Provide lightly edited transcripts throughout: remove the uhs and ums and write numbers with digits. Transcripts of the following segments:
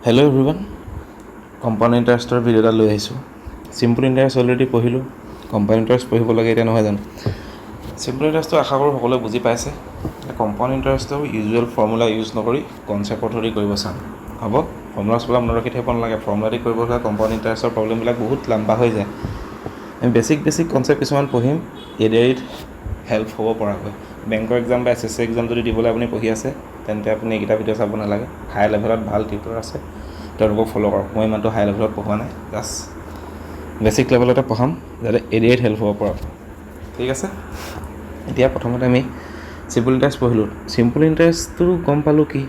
Hello' everyone, compound ইণ্টাৰেষ্টৰ video' এটা লৈ আহিছোঁ। চিম্পল ইণ্টাৰেষ্ট অলৰেডি পঢ়িলোঁ, কম্পাউণ্ড ইণ্টাৰেষ্ট পঢ়িব লাগে এতিয়া নহয় জানো। চিম্পল ইণ্টাৰেষ্টটো আশা কৰোঁ সকলোৱে বুজি পাইছে। কম্পাউণ্ড ইণ্টাৰেষ্টটো ইউজুৱেল ফৰ্মুলা ইউজ নকৰি কনচেপ্টৰ থ্ৰুদি কৰিব চাম। হ'ব, ফৰ্মুলা চৰ্মুলা মনত ৰাখি থাকিব নালাগে। ফৰ্মুলা দি কৰিব হ'লে কম্পাউণ্ড ইণ্টাৰেষ্টৰ প্ৰব্লেমবিলাক বহুত লাম্বা হৈ যায়। আমি বেছিক কনচেপ্ট কিছুমান পঢ়িম, এডিআৰিত হেল্প হ'ব পৰাকৈ। বেংকৰ এক্সাম বা SSC এক্সাম যদি দিবলৈ আপুনি পঢ়ি আছে, তেন্তে আপুনি এইকেইটা ভিডিঅ' চাব নালাগে। হাই লেভেলত ভাল টিউটৰ আছে, তেওঁলোকক ফ'ল' কৰক। মই ইমানটো হাই লেভেলত পঢ়োৱা নাই, জাষ্ট বেছিক লেভেলতে পঢ়াম যাতে এডিআৰিত হেল্প হ'ব পৰা। ঠিক আছে, এতিয়া প্ৰথমতে আমি চিম্পল ইণ্টাৰেষ্ট পঢ়িলোঁ। চিম্পল ইণ্টাৰেষ্টটো গম পালোঁ কি,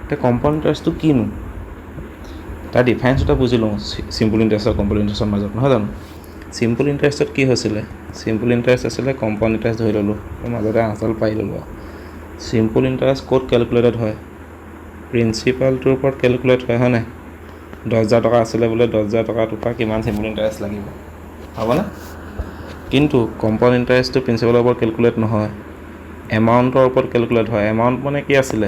এতিয়া কম্পাউণ্ড ইণ্টাৰেষ্টটো কিনো তাৰ ডিফাৰেঞ্চ এটা বুজি লওঁ চিম্পল ইণ্টাৰেষ্ট আৰু কম্পাউণ্ড ইণ্টাৰেষ্টৰ মাজত, নহয় জানো। চিম্পল ইণ্টাৰেষ্টত কি হৈছিলে, চিম্পল ইণ্টাৰেষ্ট আছিলে কম্পাউণ্ড ইণ্টাৰেষ্ট ধৰি ল'লোঁ, মাজতে আঁচল পাই ল'লোঁ। চিম্পল ইণ্টাৰেষ্ট ক'ত কেলকুলেটেড হয়, প্ৰিন্সিপালটোৰ ওপৰত কেলকুলেট হয়, হয়নে। 10,000 টকা আছিলে বোলে, 10,000 টকাটোৰ পৰা কিমান চিম্পল ইণ্টাৰেষ্ট লাগিব, হ'বনে। কিন্তু কম্পাউণ্ড ইণ্টাৰেষ্টটো প্ৰিন্সিপালৰ ওপৰত কেলকুলেট নহয়, এমাউণ্টৰ ওপৰত কেলকুলেট হয়। এমাউণ্ট মানে কি আছিলে,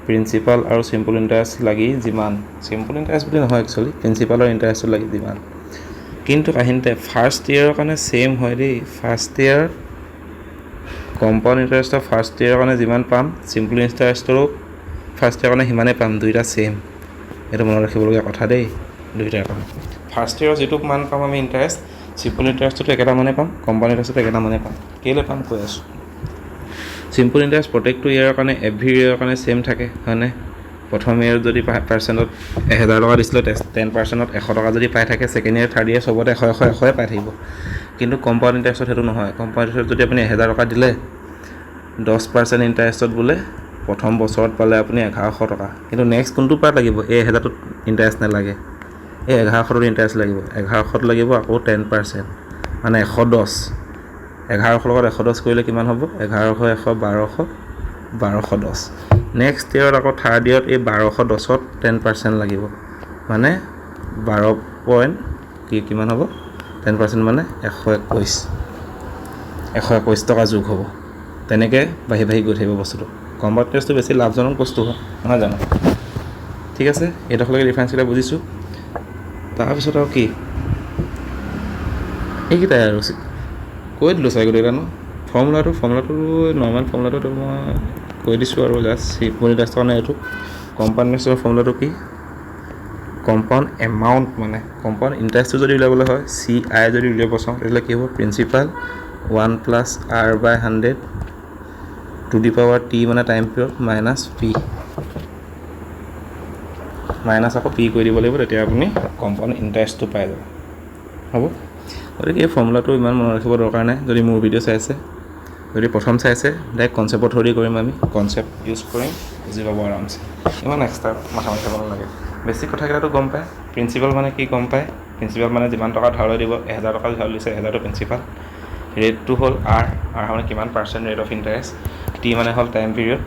প্ৰিন্সিপাল আৰু চিম্পল ইণ্টাৰেষ্ট লাগি যিমান, চিম্পল ইণ্টাৰেষ্ট বুলি নহয় একচুৱেলি, প্ৰিন্সিপালৰ ইণ্টাৰেষ্টটো লাগি যিমান। কিন্তু কাহিনীতে ফাৰ্ষ্ট ইয়েৰৰ কাৰণে ছেইম হয় দেই। ফাৰ্ষ্ট ইয়েৰ কম্পাউণ্ড ইণ্টাৰেষ্টৰ ফাৰ্ষ্ট ইয়েৰৰ কাৰণে যিমান পাম, চিম্পল ইণ্টাৰেষ্টৰো ফাৰ্ষ্ট ইয়েৰৰ কাৰণে সিমানেই পাম, দুইটা ছেইম। এইটো মনত ৰাখিবলগীয়া কথা দেই, দুইটাৰ কাৰণে। ফাৰ্ষ্ট ইয়েৰৰ যিটো মান পাম আমি ইণ্টাৰেষ্ট, চিম্পল ইণ্টাৰেষ্টটো একেটা মানে পাম, কম্পাউণ্ড ইণ্টাৰেষ্টটো একেটা মানে পাম। কেলৈ পাম কৈ আছোঁ। চিম্পল ইণ্টাৰেষ্ট প্ৰত্যেকটো ইয়েৰৰ কাৰণে এভৰি ইয়েৰৰ কাৰণে ছেইম থাকে, হয়নে। প্ৰথম ইয়েৰত যদি পাৰ্চেণ্টত 1,000 টকা দিছিলে, 10%ত 100 টকা যদি পাই থাকে, ছেকেণ্ড ইয়েৰ থাৰ্ড ইয়েৰ চবতে 100 পাই থাকিব। কিন্তু কম্পাউণ্ড ইণ্টাৰেষ্টত সেইটো নহয়। কম্পাউণ্ড ইণ্টাৰেষ্টত যদি আপুনি 1,000 টকা দিলে, 10% ইণ্টাৰেষ্টত বোলে প্ৰথম বছৰত পালে আপুনি 1,100 টকা। কিন্তু নেক্সট কোনটো পাৰ্ট লাগিব, এই 1,000টোত ইণ্টাৰেষ্ট নালাগে, এই 1,100টোত ইণ্টাৰেষ্ট লাগিব। 1,100ত লাগিব আকৌ 10%, মানে 110। 1,100 লগত 110 কৰিলে কিমান হ'ব, 1,100, 100, 1,200, 1,210। নেক্সট ইয়েৰত আকৌ থাৰ্ড ইয়েৰত এই 1,210ত 10% লাগিব, মানে 12 কিমান হ'ব, 10% মানে 121 টকা যোগ হ'ব। তেনেকৈ বাঢ়ি বাঢ়ি গৈ থাকিব বস্তুটো। কম্পাউণ্ড ইণ্টাৰেষ্টটো বেছি লাভজনক বস্তু হয়, নহয় জানো। ঠিক আছে, এইডোখৰলৈকে ডিফাৰেঞ্চকেইটা বুজিছোঁ। তাৰপিছত আৰু কি, এইকেইটাই আৰু কৈ দিলোঁ চাই গোটেইকেইটা ন। ফৰ্মুলাটো নৰ্মেল ফৰ্মুলাটো মই কৈ দিছোঁ আৰু জাষ্ট চিম্পল ইণ্টাৰেষ্টৰ কাৰণে এইটো। কম্পাউণ্ড ইণ্টাৰেষ্টৰ ফৰ্মুলাটো কি, কম্পাউণ্ড এমাউণ্ট মানে কম্পাউণ্ড ইণ্টাৰেষ্টটো যদি উলিয়াবলৈ হয়, CI যদি উলিয়াব চাওঁ, তেতিয়াহ'লে কি হ'ব, principal 1 + R/100 to the power T মানে time period minus P, minus আকৌ P কৰি দিব লাগিব, তেতিয়া আপুনি কম্পাউণ্ড ইণ্টাৰেষ্টটো পাই যাব। হ'ব, গতিকে এই ফৰ্মুলাটো ইমান মনত ৰাখিব দৰকাৰ নাই। যদি মোৰ ভিডিঅ' চাইছে, যদি প্ৰথম চাইছে, ডাইৰেক্ট কনচেপ্টৰ থ্ৰুদি কৰিম আমি, কনচেপ্ট ইউজ কৰিম, বুজি পাব আৰামছে। ইমান এক্সট্ৰা মাথা মাৰি থাকিব নালাগে, বেছিক কথাকেইটাতো গম পায়। প্ৰিন্সিপাল মানে কি গম পায়, প্ৰিন্সিপাল মানে যিমান টকা ধাৰলৈ দিব, 1,000 টকা ধাৰ দিছে, 1,000টো প্ৰিন্সিপাল। ৰেটটো হ'ল R মানে কিমান percent rate of interest, T মানে হ'ল টাইম পিৰিয়ড,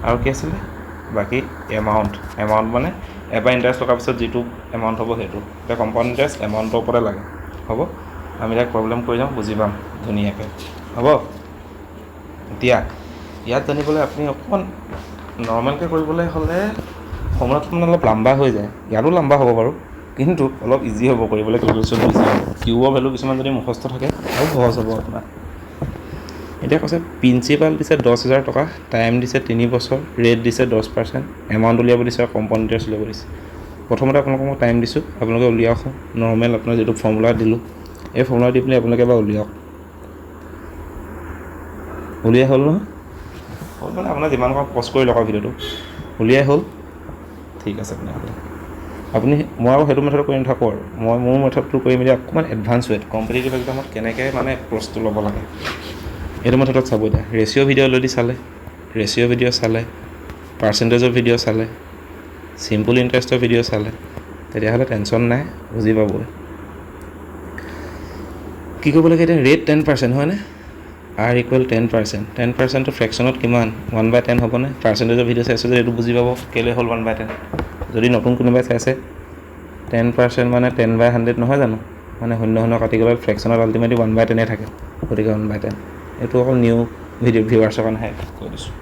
আৰু কি আছিলে বাকী এমাউণ্ট মানে এবাৰ ইণ্টাৰেষ্ট টকাৰ পিছত যিটো এমাউণ্ট হ'ব সেইটো। এতিয়া কম্পাউণ্ড ইণ্টাৰেষ্ট এমাউণ্টৰ ওপৰতে লাগে। হ'ব, আমি তাক প্ৰব্লেম কৰি যাওঁ, বুজি পাম ধুনীয়াকৈ। হ'ব, এতিয়া ইয়াত জানিবলৈ আপুনি অকণমান নৰ্মেলকৈ কৰিবলৈ হ'লে ফৰ্মুলাটো মানে অলপ লাম্বা হৈ যায়। ইয়াতো লাম্বা হ'ব বাৰু, কিন্তু অলপ ইজি হ'ব কৰিবলৈ, কেলকুলেশ্যনটো ইজি হ'ব। কিউবৰ ভেলু কিছুমান যদি মুখস্থ থাকে আৰু সহজ হ'ব আপোনাৰ। এতিয়া কৈছে প্ৰিন্সিপাল দিছে 10,000 টকা, টাইম দিছে 3 বছৰ, ৰেট দিছে 10%, এমাউণ্ট উলিয়াব দিছে আৰু কম্পাউণ্ড ইণ্টাৰেষ্ট উলিয়াব দিছে। প্ৰথমতে আপোনালোকক মই টাইম দিছোঁ, আপোনালোকে উলিয়াওক। নৰ্মেল আপোনাৰ যিটো ফৰ্মুলা দিলোঁ, এই ফৰ্মুলা দি পিনি আপোনালোকে এবাৰ উলিয়াওক। উলিয়াই হ'ল নহয়, হ'ল মানে আপোনাৰ যিমান কম পষ্ট কৰি লওক ভিডিঅ'টো, উলিয়াই হ'ল। ঠিক আছে, তেনেহ'লে মই আকৌ সেইটো মেথড কৰি নাথাকোঁ আৰু মই মোৰ মেথডটো কৰি মেলি অকণমান এডভান্স ৱেট কম্পিটিটিভ এক্সামত কেনেকৈ মানে এপ্ৰ'চটো ল'ব লাগে এইটো মেথডত চাব। এতিয়া ৰেচিঅ' ভিডিঅ' অলৰেডি চালে, ৰেচিঅ' ভিডিঅ' চালে, পাৰ্চেণ্টেজৰ ভিডিঅ' চালে, চিম্পল ইণ্টাৰেষ্টৰ ভিডিঅ' চালে, তেতিয়াহ'লে টেনশ্যন নাই, বুজি পাবই। কি কৰিব লাগে এতিয়া, ৰেট 10% হয়নে, R = 10%, 10%টো ফ্ৰেকশ্যনত কিমান, 1/10 হ'বনে। পাৰ্চেণ্টেজৰ ভিডিঅ' চাইছোঁ যে এইটো বুজি পাব কেলৈ হ'ল 1/10। যদি নতুন কোনোবাই চাইছে, 10% মানে 10/100 নহয় জানো, মানে 0 কাটি গ'লে ফ্ৰেকশ্যনত আল্টিমেটলি 1/10 থাকে, গতিকে 1/10। এইটো অকল নিউ ভিডিঅ' ভিউৱাৰ্ছৰ কাৰণেহে কৈ দিছোঁ।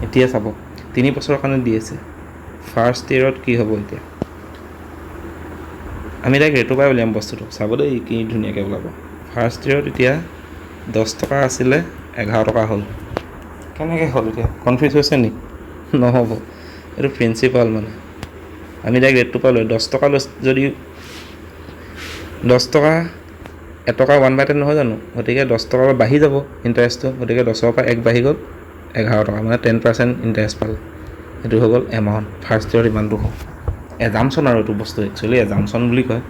এতিয়া চাব, 3 বছৰৰ কাৰণে দি আছে, ফাৰ্ষ্ট ইয়েৰত কি হ'ব এতিয়া আমি ডাইৰেক্ট ৰেটৰ পৰাই উলিয়াম বস্তুটো চাব দেই কি ধুনীয়াকৈ ওলাব ফাৰ্ষ্ট ইয়েৰত এতিয়া 10 টকা আছিলে 11 টকা হ'ল কেনেকৈ হ'ল এতিয়া কনফিউজ হৈছে নি নহ'ব এইটো প্ৰিন্সিপাল মানে আমি ডাইৰেক্ট ৰেটটো পৰা লৈ 10 টকা যদি 10 টকা এটকা 1/10 নহয় জানো গতিকে 10 টকাৰ পৰা বাঢ়ি যাব ইণ্টাৰেষ্টটো গতিকে 10ৰ পৰা 1 বাঢ়ি গ'ল 11 টকা মানে 10% ইণ্টাৰেষ্ট পালোঁ সেইটো হৈ গ'ল এমাউণ্ট ফাৰ্ষ্ট ইয়েৰত ইমানটো হ'ল এজামচন আৰু এইটো বস্তু একচুৱেলি এজামচন বুলি কয়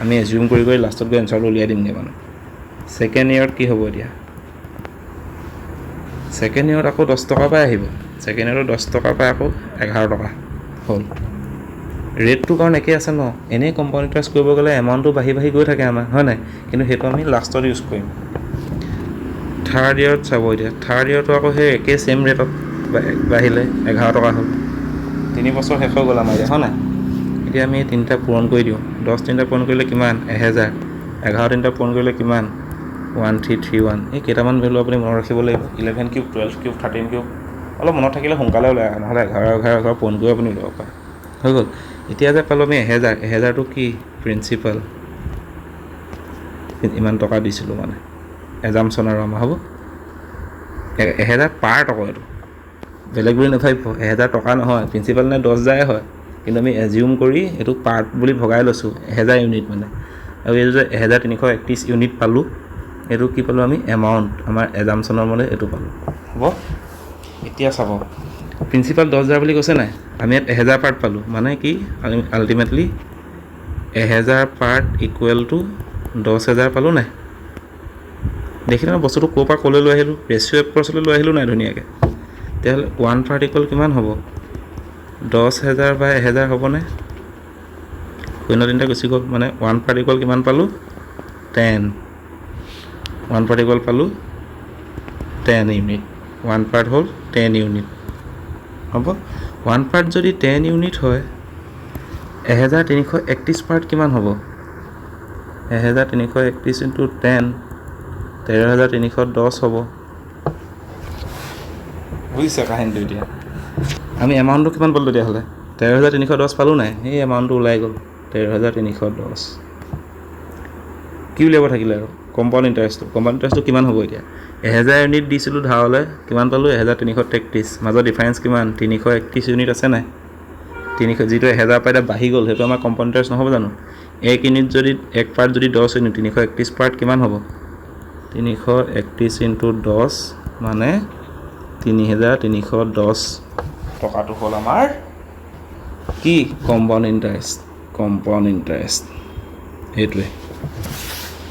আমি এজিউম কৰি লাষ্টত গৈ এনচাৰটো উলিয়াই দিমগৈ মানে ছেকেণ্ড ইয়েৰত কি হ'ব এতিয়া ছেকেণ্ড ইয়েৰত আকৌ 10 টকাৰ পৰাই আহিব ছেকেণ্ড ইয়েৰত 10 টকাৰ পৰা আকৌ 11 টকা হ'ল ৰেটটো কাৰণ একেই আছে ন এনেই কম্পাউণ্ড ইণ্টাৰেষ্ট কৰিব গ'লে এমাউণ্টটো বাঢ়ি গৈ থাকে আমাৰ হয় নাই কিন্তু সেইটো আমি লাষ্টত ইউজ কৰিম থাৰ্ড ইয়েৰত চাব এতিয়া থাৰ্ড ইয়েৰটো আকৌ সেই একেই ছেইম ৰেটত বাঢ়িলে 11 টকা হ'ল 3 বছৰ শেষ হৈ গ'ল আমাৰ এতিয়া হয় নাই এতিয়া আমি 3টা পূৰণ কৰি দিওঁ 10 3টা পূৰণ কৰিলে কিমান 1000 11 3টা পূৰণ কৰিলে কিমান 1331 এই কেইটামান ভেলু আপুনি মনত ৰাখিব লাগিব 11 কিউব 12 কিউব 13 কিউব অলপ মনত থাকিলে সোনকালে ওলাই আহে নহ'লে 11 পূৰণ কৰি আপুনি উলিয়াব পাৰে হৈ গ'ল এতিয়া যে পালোঁ আমি 1000টো কি প্ৰিন্সিপাল ইমান টকা দিছিলোঁ মানে এজামচন আৰু আমাৰ হ'ব 1000 পাৰ্ট আকৌ এইটো বেলেগ বুলি নাভাবিব 1000 টকা নহয় প্ৰিন্সিপাল নে 10,000 হয় কিন্তু আমি এজিউম কৰি এইটো পাৰ্ট বুলি ভগাই লৈছোঁ 1000 ইউনিট মানে আৰু এইটো যে 1331 ইউনিট পালোঁ এইটো কি পালোঁ আমি এমাউণ্ট আমাৰ এজামচনৰ মানে এইটো পালোঁ হ'ব এতিয়া চাব প্ৰিন্সিপাল 10,000 বুলি কৈছে নাই আমি ইয়াত 1000 পাৰ্ট পালোঁ মানে কি আল্টিমেটলি 1000 পাৰ্ট ইকুৱেল টু 10,000 পালোঁ নাই দেখি নহয় বস্তুটো ক'ৰ পৰা ক'লৈ লৈ আহিলোঁ ৰেচিঅ' এপ্ৰ'চলৈ লৈ আহিলোঁ নাই ধুনীয়াকৈ তেতিয়াহ'লে 1 পাৰ্ট ইকুৱেল কিমান হ'ব 10,000 বা 1000 হ'বনে 0 গুচি গ'ল মানে 1 পাৰ্ট ইকুৱেল কিমান পালোঁ 10 1 পাৰ্ট ইকুৱেল পালোঁ 10 ইউনিট 1 পাৰ্ট হ'ল 10 ইউনিট হ'ব 1 পাৰ্ট যদি 10 ইউনিট হয় 1331 পাৰ্ট কিমান হ'ব 1331 ইনটু 10 13,310 হ'ব বুজিছে কাহিনীটো এতিয়া আমি এমাউণ্টটো কিমান পালোঁ তেতিয়াহ'লে 13,310 পালোঁ নাই সেই এমাউণ্টটো ওলাই গ'ল 13,310 কি উলিয়াব থাকিলে আৰু কম্পাউণ্ড ইণ্টাৰেষ্টটো কিমান হ'ব এতিয়া 1000 ইউনিট দিছিলোঁ ধাৰলৈ কিমান পালোঁ 1333 মাজৰ ডিফাৰেঞ্চ কিমান 331 ইউনিট আছে নাই 300 যিটো 1000 পাই বাঢ়ি গ'ল সেইটো আমাৰ কম্পাউণ্ড ইণ্টাৰেষ্ট নহ'ব জানো 1 ইউনিট যদি 1 পাৰ্ট যদি 10 ইউনিট 331 পাৰ্ট কিমান হ'ব 331 ইনটু 10 মানে 3,310 টকাটো হ'ল আমাৰ কি কম্পাউণ্ড ইণ্টাৰেষ্ট সেইটোৱে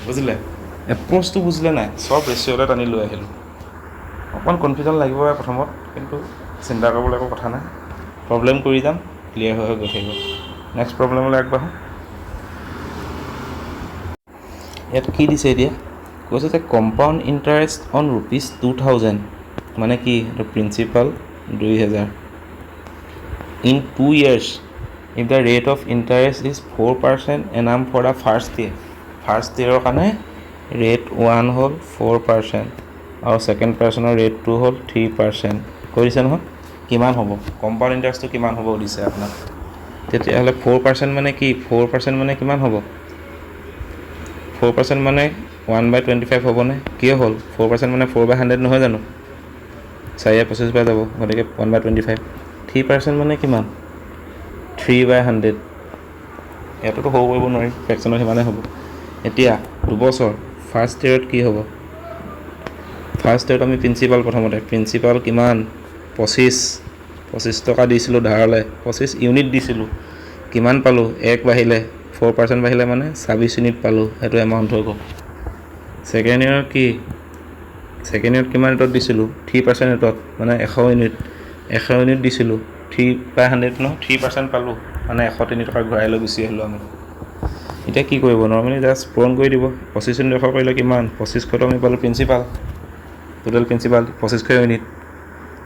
বুজিলে এপ্ৰ'চটো বুজিলে নাই চব ৰেচিঅ'লৈ টানি লৈ আহিলোঁ অকণমান কনফিউজন লাগিব প্ৰথমত কিন্তু চিন্তা কৰিবলৈ একো কথা নাই প্ৰব্লেম কৰি যাম ক্লিয়াৰ হৈ গৈ থাকিব নেক্সট প্ৰব্লেমলৈ আগবাঢ়োঁ ইয়াত কি দিছে এতিয়া কৈছে যে কম্পাউণ্ড ইণ্টাৰেষ্ট অন ₹2,000 মানে কি এইটো principal 2,000 in 2 years if the rate of interest is 4% annum for the first year কাৰণে ৰেট 1 হ'ল 4% আৰু ছেকেণ্ড পাৰ্চনৰ ৰেট 2 হ'ল 3% কৰিছে নহয় কিমান হ'ব কম্পাউণ্ড ইণ্টাৰেষ্টটো কিমান হ'ব দিছে আপোনাক তেতিয়াহ'লে 4% মানে কি 4% মানে কিমান হ'ব 4% মানে 1/25 হ'বনে কিয় হ'ল 4% মানে 4/100 নহয় জানো 4/25 পাই যাব গতিকে 1/25 3% মানে কিমান 3/100 ইয়াতোতো সৰু কৰিব নোৱাৰি ফ্ৰেকশ্যনত সিমানে হ'ব এতিয়া 2 বছৰ ফাৰ্ষ্ট ইয়েৰত কি হ'ব ফাৰ্ষ্ট ইয়েৰত আমি প্ৰিন্সিপাল কিমান 25 টকা দিছিলোঁ ধাৰলৈ 25 ইউনিট দিছিলোঁ কিমান পালোঁ 1 বাঢ়িলে 4% বাঢ়িলে মানে 26 ইউনিট পালোঁ সেইটো এমাউণ্ট হৈ গ'ল ছেকেণ্ড ইয়েৰত কিমান ৰেটত দিছিলোঁ 3% ৰেটত মানে 100 ইউনিট দিছিলোঁ 3/100 ন 3% পালোঁ মানে 103 টকা ঘূৰাই লৈ গুচি আহিলোঁ আমি এতিয়া কি কৰিব নৰ্মেলি জাষ্ট পূৰণ কৰি দিব 25 ইউনিট 100 কৰিলে কিমান 2500 আমি পালোঁ প্ৰিন্সিপাল টোটেল প্ৰিন্সিপাল 2500 ইউনিট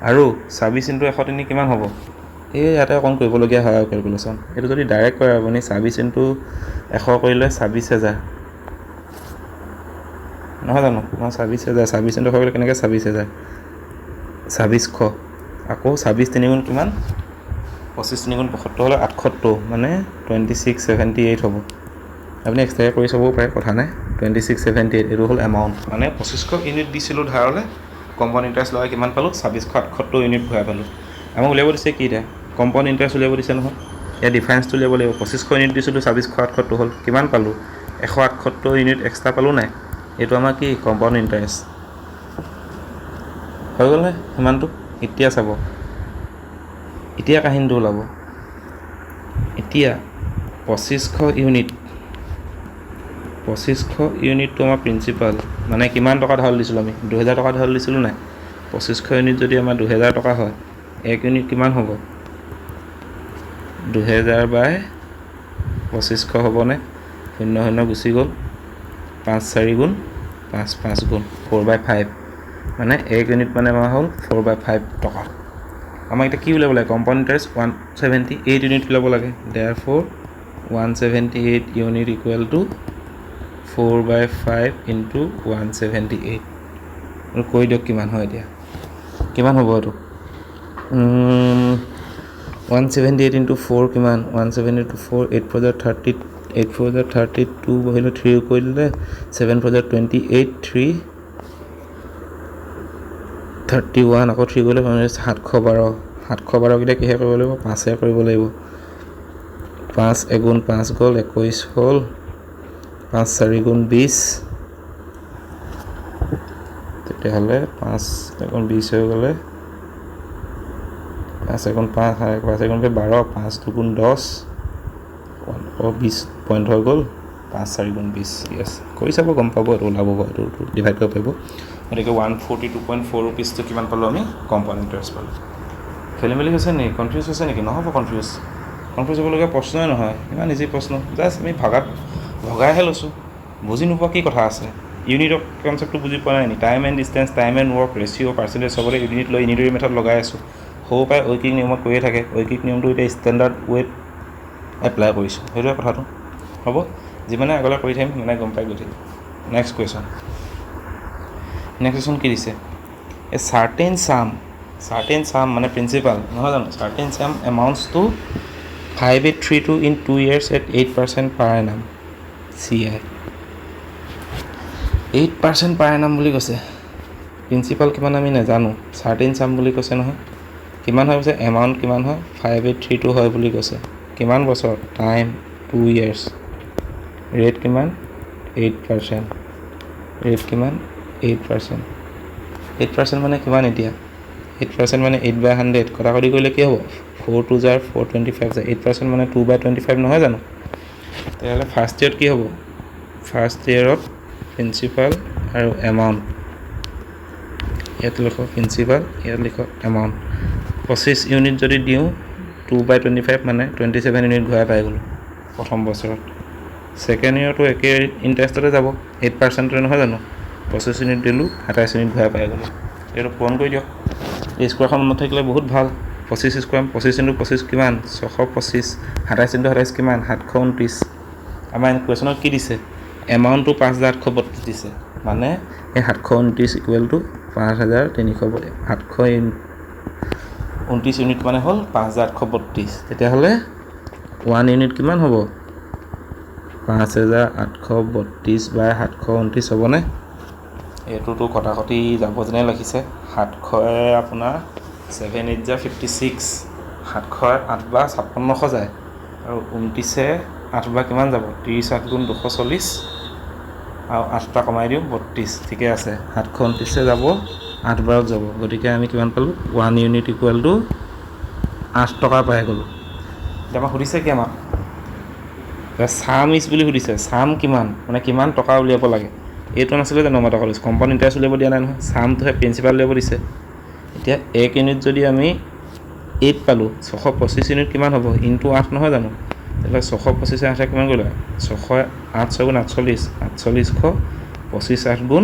আৰু 26 ইনটু 103 কিমান হ'ব এই ইয়াতে অকণ কৰিবলগীয়া হয় আৰু কেলকুলেশ্যন এইটো যদি ডাইৰেক্ট কৰে আপুনি 26 ইনটু 100 কৰিলে 26,000 নহয় জানো 26,000 ইনটু 100 কৰিলে কেনেকৈ 26,000 2600 আকৌ 26 3 গুণ কিমান 25 × 75 হ'লে 78 মানে 2678 হ'ব। আপুনি এক্সট্ৰাকৈ কৰি চাবও পাৰে, কথা নাই। 2678 এইটো হ'ল এমাউণ্ট, মানে 2500 ইউনিট দিছিলোঁ ধাৰলৈ, কম্পাউণ্ড ইণ্টাৰেষ্ট লগাই কিমান পালোঁ? 2678 ইউনিট ঘূৰাই পালোঁ। আমাক উলিয়াব দিছে কি এতিয়া? কম্পাউণ্ড ইণ্টাৰেষ্ট উলিয়াব দিছে নহয়। ইয়াৰ ডিফাৰেঞ্চটো উলিয়াব লাগিব। 2500 ইউনিট দিছিলোঁ, 2678 হ'ল, কিমান পালোঁ? 178 ইউনিট এক্সট্ৰা পালোঁ নাই? এইটো আমাৰ কি? কম্পাউণ্ড ইণ্টাৰেষ্ট হৈ গ'ল নে সিমানটো? এতিয়া চাব, এতিয়া কাহিনীটো ওলাব। এতিয়া 2500 ইউনিটটো আমাৰ প্ৰিন্সিপাল, মানে কিমান টকা ধাৰ দিছিলোঁ আমি? 2000 টকা ধাৰ দিছিলোঁ নাই? 2500 ইউনিট যদি আমাৰ 2000 টকা হয়, 1 ইউনিট কিমান হ'ব? 2000/2500 হ'বনে? 0 গুচি গ'ল, 5 4 গুণ 5 5 গুণ 4/5, মানে 1 ইউনিট মানে আমাৰ হ'ল 4/5 টকা। আমাক এতিয়া কি উলিয়াব লাগে? কম্পাউণ্ড ইণ্টাৰেষ্ট 178 ইউনিট উলিয়াব লাগে। therefore 178 unit equal to 4/5 × 178। কৈ দিয়ক কিমান হয় এতিয়া? কিমান হ'ব এইটো? 178 × 4 কিমান? 178 × 4 8 4 30, 8 4 32 বহিলে 3 কৰি দিলে, 7 4 28, 3 31, আকৌ 3 কৰিলে 712। 712 কেইটা কিহে কৰিব লাগিব? 5 কৰিব লাগিব। 5 এগুণ 5 গ'ল, 21 হ'ল, 5 4 গুণ 20, তেতিয়াহ'লে 5 এগুণ 20 হৈ গ'লে 5 এগুণ 5, 5 এগুণ 12, 5 2 10, 20 পইণ্ট হৈ গ'ল, 5 4 গুণ 20। য়েছ, কৰি চাব, গম পাব, এইটো ওলাব, এইটো ডিভাইড কৰিব পাৰিব। গতিকে 142.4 ৰুপিজটো কিমান পালোঁ আমি? কম্পাউণ্ড ইণ্টাৰেষ্ট পালোঁ। খেলি মেলি হৈছে নেকি? কনফিউজ হৈছে নেকি? নহ'ব কনফিউজ হ'বলগীয়া প্ৰশ্নই নহয়, ইমান ইজি প্ৰশ্ন। জাষ্ট আমি ভগাইহে লৈছোঁ, বুজি নোপোৱা কি কথা আছে? ইউনিটৰ কনচেপ্টটো বুজি পোৱা নাই নি? Time and distance, time and work, ratio', percentage চবতে ইউনিট লৈ ইউনিটৰী মেথড লগাই আছোঁ। সৰু পৰাই ঐকিক নিয়মত কৰিয়ে থাকে, ঐকিক নিয়মটো এতিয়া ষ্টেণ্ডাৰ্ড ৱেত এপ্লাই কৰিছোঁ, সেইটোৱে কথাটো। হ'ব, যিমানে আগলৈ কৰি থাকিম সিমানে গম পাই গৈ থাকিম। নেক্সট কুৱেশ্যন কি দিছে? এ চাৰ্টেইন চাম মানে প্ৰিন্সিপাল নহয় জানো? চাৰ্টেইন চাম এমাউণ্টছ two 5832 in 2 years at 8% per annum CI। 8% per annum বুলি কৈছে। প্ৰিন্সিপাল কিমান আমি নাজানো, চাৰ্টেইন চাম বুলি কৈছে নহয়। কিমান হয় কৈছে? এমাউণ্ট কিমান হয়? 5832 হয় বুলি কৈছে। কিমান বছৰ? Time 2 years। ৰেট কিমান? 8%। ৰেট কিমান? 8%। 8% মানে কিমান এতিয়া? 8% মানে 8/100, কটাকটি কৰিলে কি হ'ব? 4 2 জাৰ 425 যায়। 8% মানে 2/25 নহয় জানো? তেতিয়াহ'লে ফাৰ্ষ্ট ইয়েৰত কি হ'ব? ফাৰ্ষ্ট ইয়েৰত প্ৰিন্সিপাল আৰু এমাউণ্ট, ইয়াত লিখক প্ৰিন্সিপাল, ইয়াত লিখক এমাউণ্ট। 25 ইউনিট যদি দিওঁ, 2/25 মানে 27 ইউনিট ঘূৰাই পাই গ'লোঁ প্ৰথম বছৰত। ছেকেণ্ড ইয়েৰতো একে ইণ্টাৰেষ্টতে যাব, 8%ৰে নহয় জানো? 25 ইউনিট দিলোঁ, 27 ইউনিট ঘূৰাই পাই গ'লোঁ। এইটো পূৰণ কৰি দিয়ক। এই স্কুৱাৰখন মনত থাকিলে বহুত ভাল। 25 স্কুৱাৰ 25 × 25 কিমান? 625। 27 × 27 কিমান? 729। আমাৰ কুৱেশ্যনত কি দিছে? এমাউণ্টটো 5832 দিছে, মানে এই 729 ইকুৱেল টু 5332। 729 ইউনিট মানে হ'ল 5832। তেতিয়াহ'লে 1 ইউনিট কিমান হ'ব? 5832/729 হ'বনে? এইটোতো কটাকটি যাব যেনে লাগিছে। 700 আপোনাৰ 7 8 জাৰ 56, 700 8/5600 যায়, আৰু 29 8 কিমান যাব? 30 8 গুণ 240, আৰু 8টা কমাই দিওঁ 32। ঠিকে আছে, 729 যাব, 8 বাৰত যাব। গতিকে আমি কিমান পালোঁ? 1 ইউনিট ইকুৱেল টু 8 টকা পাই গ'লোঁ। এতিয়া আমাক সুধিছে কি? আমাক চাম ইজ বুলি সুধিছে। চাম কিমান, মানে কিমান টকা উলিয়াব লাগে। এইটো নাছিলে জানো আমাৰ টকা লৈছোঁ? কম্পাউণ্ড ইণ্টাৰেষ্ট উলিয়াব দিয়া নাই নহয়, চামটোহে প্ৰিন্সিপাল উলিয়াব দিছে। এতিয়া 1 ইউনিট যদি আমি 8 পালোঁ, 625 ইউনিট কিমান হ'ব? ইনটু 8 নহয় জানো? তেতিয়াহ'লে 625 8 কিমান কৰিলে? 600 8 6 গুণ 48, 4800, 25 8 গুণ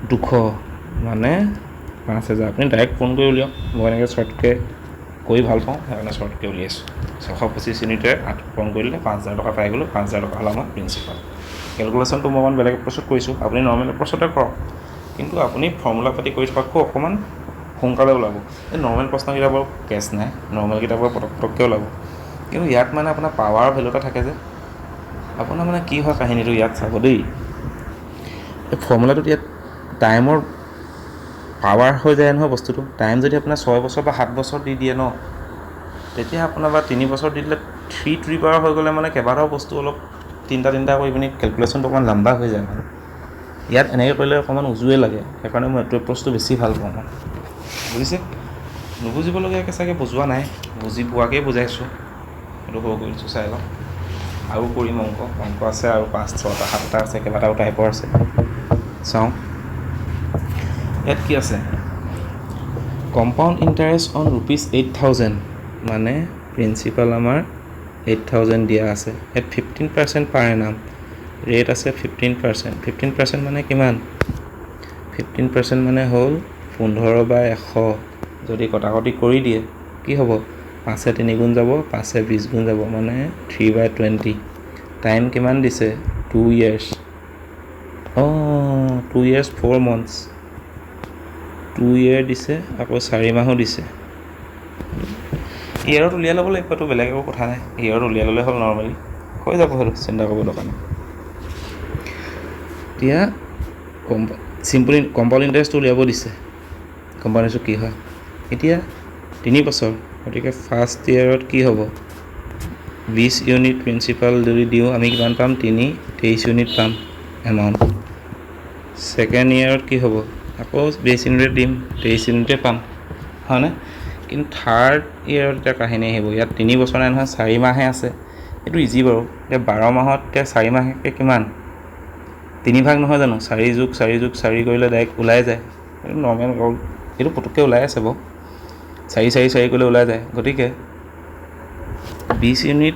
200, মানে 5000। আপুনি ডাইৰেক্ট ফোন কৰি উলিয়াওক, মই এনেকৈ শ্বৰ্টকৈ কৰি ভাল পাওঁ, সেইকাৰণে শ্বৰ্টকৈ উলিয়াইছোঁ। 625 ইউনিটেৰে 8 পূৰণ কৰি দিলে 5000 টকা পাই গ'লোঁ। 5000 টকা হ'ল আমাৰ প্ৰিন্সিপাল। কেলকুলেশ্যনটো মই বেলেগ এপ্ৰ'চত কৰিছোঁ, আপুনি নৰ্মেল এপ্ৰ'চতে কৰক, কিন্তু আপুনি ফৰ্মুলা পাতি কৰি থকাতকৈ অকণমান সোনকালে ওলাব। এই নৰ্মেল প্ৰশ্ন কিতাপৰ কেছ নাই, নৰ্মেল কিতাপৰ পটককৈ ওলাব। কিন্তু ইয়াত মানে আপোনাৰ পাৱাৰ ভেলু এটা থাকে যে, আপোনাৰ মানে কি হয় কাহিনীটো ইয়াত চাব দেই। এই ফৰ্মুলাটোত ইয়াত টাইমৰ পাৱাৰ হৈ যায় নহয় বস্তুটো। টাইম যদি আপোনাৰ 6 বছৰ বা 7 বছৰ দি দিয়ে ন, তেতিয়া আপোনাৰ বা 3 বছৰ দি দিলে 3 টু দি পাৱাৰ হৈ গ'লে মানে কেইবাটাও বস্তু অলপ তিনিটা কৰি পিনি কেলকুলেশ্যনটো অকণমান লাম্বা হৈ যায় মানে। ইয়াত এনেকৈ কৰিলে অকণমান উজুৱে লাগে, সেইকাৰণে মই এইটো এপ্ৰ'চটো বেছি ভাল পাওঁ মই। বুজিছে? নুবুজিবলগীয়াকৈ চাগে বুজোৱা নাই, বুজি পোৱাকৈ বুজাইছোঁ। সেইটো সৰু কৰিছোঁ, চাই লওঁ। আৰু কৰিম অংক আছে আৰু 5, 6টা 7টা আছে, কেইবাটাও টাইপৰ আছে। চাওঁ ইয়াত কি আছে। কম্পাউণ্ড ইণ্টাৰেষ্ট অন ₹8,000 মানে প্ৰিন্সিপাল আমাৰ 8,000 দিয়া আছে। ইয়াত 15% পাৰ এনাম, ৰেট আছে 15%। 15% মানে কিমান? 15% মানে হ'ল 15/100। যদি কটাকটি কৰি দিয়ে কি হ'ব? 5এ 3 গুণ যাব, 5এ 20 গুণ যাব, মানে 3/20। টাইম কিমান দিছে? 2 years। 2 years 4 months। 2 year দিছে, আকৌ 4 মাহো দিছে। ইয়েৰত উলিয়াই ল'ব লাগিব, এইটো বেলেগ একো কথা নাই। ইয়েৰত উলিয়াই ল'লে হ'ল, নৰ্মেলি হৈ যাব, সেইটো চিন্তা কৰিব দৰকাৰ নাই। এতিয়া কম্পাউণ্ড ইণ্টাৰেষ্টটো উলিয়াব দিছে। কম্পাউণ্ড ইণ্টাৰেষ্টটো কি হয় এতিয়া? 3 বছৰ, গতিকে ফাৰ্ষ্ট ইয়েৰত কি হ'ব? 20 ইউনিট প্ৰিন্সিপাল যদি দিওঁ আমি কিমান পাম? 23 ইউনিট পাম এমাউণ্ট। ছেকেণ্ড ইয়েৰত কি হ'ব? আকৌ 20 ইউনিট দিম, 23 ইউনিটে পাম, হয়নে? কিন্তু থাৰ্ড ইয়েৰত এতিয়া কাহিনী আহিব। ইয়াত 3 বছৰ নাই নহয়, 4 মাহহে আছে। এইটো ইজি বাৰু। এতিয়া 12 মাহত এতিয়া 4 মাহকৈ কিমান? 3 ভাগ নহয় জানো? 4+4+4 কৰিলে ডাইৰেক্ট ওলাই যায়। এইটো নৰ্মেল, এইটো পুটুককৈ ওলাই আছে বাৰু। 4 কৰিলে ওলাই যায়। গতিকে 20 ইউনিট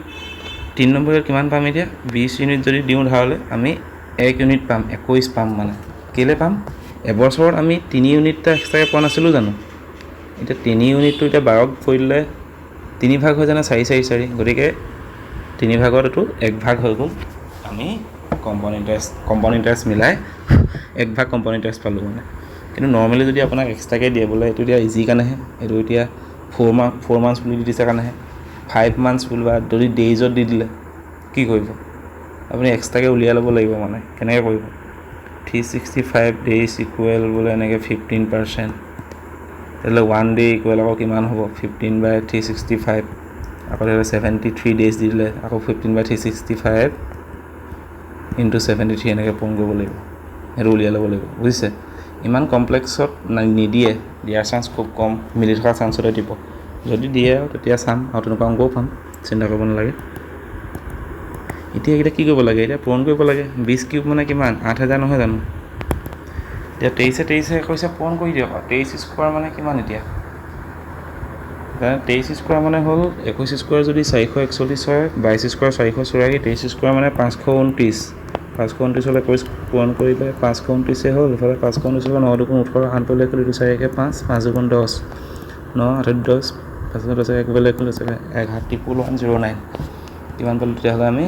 3 নম্বৰ ইয়াত কিমান পাম এতিয়া? 20 ইউনিট যদি দিওঁ ধাৰলৈ আমি 1 ইউনিট পাম, 21 পাম। মানে কেলৈ পাম? এবছৰত আমি 3 ইউনিটটা এক্সট্ৰাকৈ পোৱা নাছিলোঁ জানো? এতিয়া 3 ইউনিটটো এতিয়া 12 কৰি দিলে 3 ভাগ হৈ জানে 4। গতিকে 3 ভাগত এইটো 1 ভাগ হৈ গ'ল। আমি কম্পাউণ্ড ইণ্টাৰেষ্ট মিলাই 1 ভাগ কম্পাউণ্ড ইণ্টাৰেষ্ট পালোঁ মানে। কিন্তু নৰ্মেলি যদি আপোনাক এক্সট্ৰাকৈ দিয়ে বোলে, এইটো এতিয়া ইজি কাৰণেহে, এইটো এতিয়া 4 মান্থছ বুলি দি দিছে কাৰণেহে। 5 মান্থছ বুলি বা যদি ডেইজত দি দিলে কি কৰিব? আপুনি এক্সট্ৰাকৈ উলিয়াই ল'ব লাগিব। মানে কেনেকৈ কৰিব? 365 days ইকুৱেল বোলে এনেকৈ 15%, তেতিয়াহ'লে 1 day ইকুৱেল আকৌ কিমান হ'ব? 15/365। আকৌ তেতিয়াহ'লে 73 days দি দিলে আকৌ 15/365 × 73 এনেকৈ পূৰণ কৰিব লাগিব। সেইটো উলিয়াই ল'ব লাগিব, বুজিছে? ইমান কমপ্লেক্সত নিদিয়ে, দিয়াৰ চান্স খুব কম, মিলি থকা চান্সতে দিব। যদি দিয়ে আৰু তেতিয়া চাম, আৰু তেনেকুৱা অংকও পাম, চিন্তা কৰিব নালাগে। এতিয়া এইকেইটা কি কৰিব লাগে? এতিয়া পূৰণ কৰিব লাগে। 20³ মানে কিমান? 8,000 নহয় জানো? এতিয়া 23 কৈছে পূৰণ কৰি দিয়ক। 23² মানে কিমান এতিয়া? 23² মানে হ'ল 21² যদি 441 হয়, 22² 484, 23² মানে 529। 529 হ'লে 21 পূৰণ কৰিলে 529 হ'ল। ইফালে 529 হ'ল, 9 × 2 = 18, 8 × 2 = 4 × 5, 5 × 2 = 10, 9 8 × 10, 5 × 10 1 × 1109। কিমান পালোঁ তেতিয়াহ'লে আমি?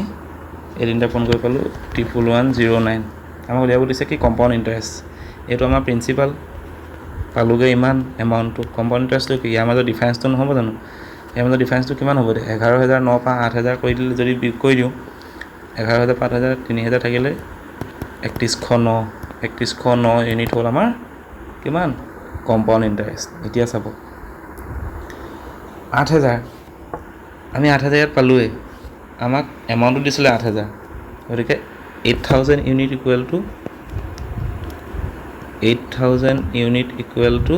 এই তিনিটা পূৰণ কৰি পালোঁ 1109। আমাক উলিয়াব দিছে কি? Compound interest. এইটো আমাৰ প্ৰিন্সিপাল পালোগৈ ইমান এমাউণ্টটো। কম্পাউণ্ড ইণ্টাৰেষ্টটো কি? ইয়াৰ মাজত ডিফাৰেঞ্চটো নহ'ব জানো? ইয়াৰ মাজত ডিফাৰেঞ্চটো কিমান হ'ব? 11,009 পৰা 8,000 কৰি দিলে, যদি বিয়োগ কৰি দিওঁ 11,000 5,000 3,000 থাকিলে 3109। 3109 ইউনিট হ'ল আমাৰ কিমান? Compound interest. এতিয়া চাব 8,000 আমি 8,000 ইয়াত পালোঁৱেই। আমাক এমাউণ্টটো দিছিলে 8,000, গতিকে 8,000 unit equal to 8,000 unit equal to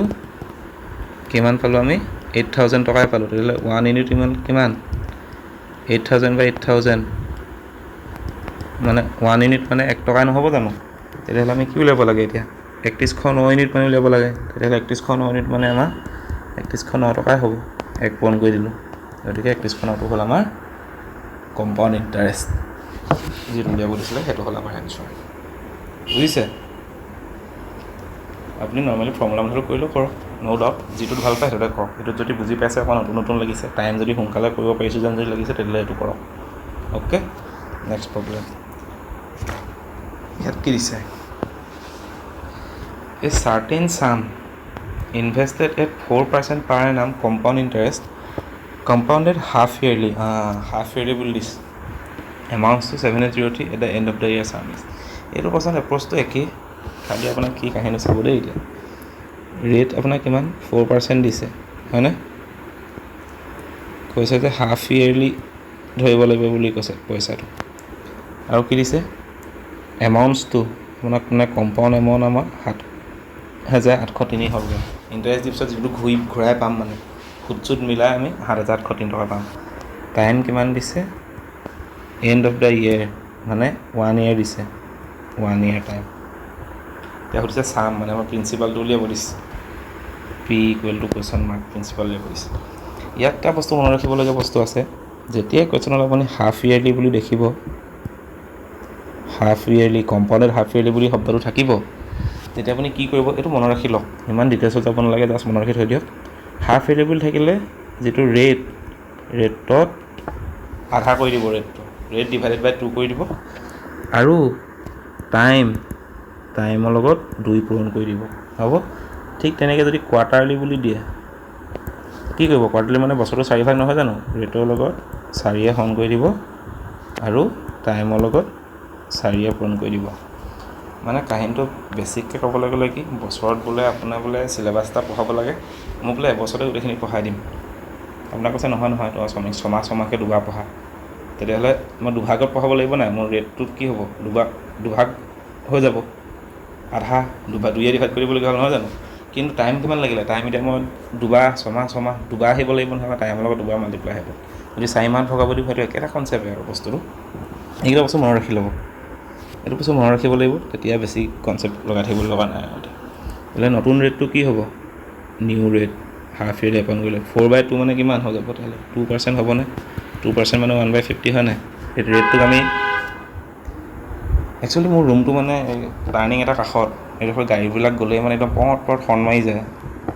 কিমান পালোঁ আমি? 8,000 টকাই পালোঁ। তেতিয়াহ'লে 1 ইউনিট কিমান? 8,000/8,000 মানে 1 ইউনিট মানে 1 টকাই নহ'ব জানো? তেতিয়াহ'লে আমি কি উলিয়াব লাগে এতিয়া? 3109 ইউনিট মানে উলিয়াব লাগে। তেতিয়াহ'লে 3109 ইউনিট মানে আমাৰ 3109 টকাই হ'ব। 1 পূৰণ কৰি দিলোঁ, গতিকে 3109টো হ'ল আমাৰ কম্পাউণ্ড ইণ্টাৰেষ্ট। যিটো উলিয়াব দিছিলে সেইটো হ'ল আমাৰ এনচাৰ। বুজিছে? আপুনি নৰ্মেলি ফৰ্মুলা মডেল কৰিলেও কৰক, ন' ডাউট। যিটোত ভাল পায় সেইটোতে কৰক। এইটোত যদি বুজি পাইছে, অকণ নতুন লাগিছে, টাইম যদি সোনকালে কৰিব পাৰিছোঁ যেন যদি লাগিছে, তেতিয়াহ'লে এইটো কৰক। Okay, next problem. ইয়াত কি দিছে? A certain sum invested at 4% per annum compound interest compounded half yearly বুলি দিছে amounts to 7803 at the end of the year service. এইটো পাছত এপ্ৰ'চটো একেই, খালি আপোনাৰ কি কাহিনী চাব দেই। এতিয়া ৰেট আপোনাৰ কিমান 4% দিছে হয়নে, কৈছে যে হাফ ইয়েৰলি ধৰিব লাগিব বুলি কৈছে পইচাটো, আৰু কি দিছে এমাউণ্টছটো আপোনাক মানে কম্পাউণ্ড এমাউণ্ট আমাৰ 7,803 হ'লগৈ। ইণ্টাৰেষ্ট দিয়াৰ পিছত যিটো ঘূৰাই পাম মানে সুত মিলাই আমি 7,803 টকা পাম। টাইম কিমান দিছে এণ্ড অফ দ্য ইয়েৰ মানে 1 year দিছে, 1 year টাইম। এতিয়া সুধিছে চাম মানে আমাৰ প্ৰিন্সিপালটো উলিয়াব দিছে, P = কুৱেশ্যন মাৰ্ক প্ৰিন্সিপাল উলিয়াব দিছে। ইয়াত এটা বস্তু মনত ৰাখিবলগীয়া বস্তু আছে, যেতিয়াই কুৱেশ্যনত আপুনি হাফ ইয়েৰলি বুলি দেখিব, হাফ ইয়েৰলি কম্পাউণ্ডেড হাফ ইয়েৰলি বুলি শব্দটো থাকিব, তেতিয়া আপুনি কি কৰিব এইটো মনত ৰাখি লওক, ইমান ডিটেইলছত যাব নালাগে, জাষ্ট মনত ৰাখি থৈ দিয়ক। হাফ ইয়েৰলি বুলি থাকিলে যিটো ৰেটত আধা কৰি দিব, ৰেট ডিভাইডেড বাই 2 কৰি দিব, আৰু টাইমৰ লগত 2 পূৰণ কৰি দিব, হ'ব। ঠিক তেনেকৈ যদি কোৱাৰ্টাৰলি বুলি দিয়ে কি কৰিব, কোৱাৰ্টাৰলি মানে বছৰটো 4 ভাগ নহয় জানো, ৰেটৰ লগত 4 হৰণ কৰি দিব আৰু টাইমৰ লগত 4 পূৰণ কৰি দিব। মানে কাহিনীটো বেছিককৈ ক'বলৈ গ'লে কি, বছৰত বোলে আপোনাৰ বোলে চিলেবাছ এটা পঢ়াব লাগে, মোক বোলে এবছৰতে গোটেইখিনি পঢ়াই দিম। আপোনাক কৈছে নহয় তোমাৰ ছমাহকৈ দুবাৰ পঢ়া, তেতিয়াহ'লে মই দুভাগত পঢ়াব লাগিব নাই, মোৰ ৰেটটোত কি হ'ব দুভাগ হৈ যাব, আধা 2 ডিভাইড কৰিবলগীয়া হ'ল নহয় জানো। কিন্তু টাইম কিমান লাগিলে, টাইম এতিয়া মই ছমাহ দুবাৰ আহিব লাগিব নহয়, টাইমৰ লগত 2 মাল্টিপ্লাই হ'ব। যদি 4 মাহত ভগাব দিব সেইটো একেটা কনচেপ্টে আৰু বস্তুটো, এইকেইটা বস্তু মনত ৰাখি ল'ব, এইটো বস্তু মনত ৰাখিব লাগিব, তেতিয়া বেছি কনচেপ্ট লগাই থাকিব লগা নাই। বোলে নতুন ৰেটটো কি হ'ব, new rate half yearly appoint কৰিলে 4/2 মানে কিমান হৈ যাব, তাহলে 2% হ'বনে, 2% মানে 1/50 হয় নাই। এই ৰেটটোক আমি একচুৱেলি মোৰ ৰুমটো মানে টাৰ্ণিং এটা কাষত, এইডোখৰ গাড়ীবিলাক গ'লেই মানে একদম পট হৰ্ণ মাৰি যায়,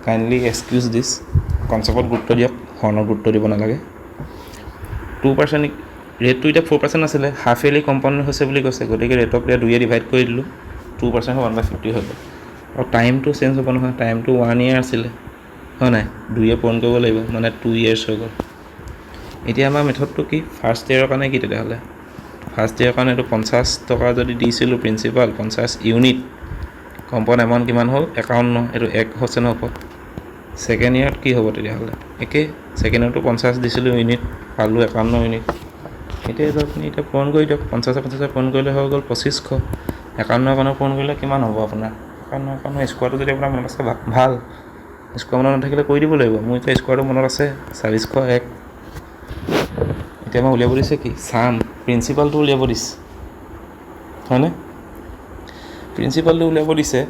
কাইণ্ডলি এক্সকিউজ দিছ, কনচেপ্টত গুৰুত্ব দিয়ক, হৰ্ণত গুৰুত্ব দিব নালাগে। 2% ৰেটটো এতিয়া 4% আছিলে, হাফ ইয়েৰলি কম্পাউণ্ড হৈছে বুলি কৈছে, গতিকে ৰেটক এতিয়া 2 ডিভাইড কৰি দিলোঁ, 2% 1/50 হৈ গ'ল। আৰু টাইমটো চেঞ্জ হ'ব নহয়, টাইমটো 1 year আছিলে হয় নাই, 2 পূৰণ কৰিব লাগিব মানে 2 years হৈ গ'ল। এতিয়া আমাৰ মেথডটো কি, ফাৰ্ষ্ট ইয়েৰৰ কাৰণে কি, তেতিয়াহ'লে ফাৰ্ষ্ট ইয়েৰৰ কাৰণে এইটো 50 টকা যদি দিছিলোঁ প্ৰিন্সিপাল, 50 ইউনিট, কম্পাউণ্ড এমাউণ্ট কিমান হ'ল 51, এইটো 1 হৈছে ন ওপৰত। ছেকেণ্ড ইয়েৰত কি হ'ব তেতিয়াহ'লে একেই, ছেকেণ্ড ইয়েৰটো 50 দিছিলোঁ ইউনিট, পালোঁ 51 ইউনিট। এতিয়া আপুনি পূৰণ কৰি দিয়ক, 50 পূৰণ কৰিলে হৈ গ'ল 2500, 51 পূৰণ কৰিলে কিমান হ'ব আপোনাৰ 51 স্কোৱাৰটো যদি আপোনাৰ মনত আছে ভাল, স্কোৱাৰ মনত নাথাকিলে কৰি দিব লাগিব, মোৰ এতিয়া স্কোৱাৰটো মনত আছে 401। এতিয়া মই উলিয়াব দিছে কি, চাম প্ৰিন্সিপালটো উলিয়াব দিছে হয়নে, প্ৰিন্সিপালটো উলিয়াব দিছে,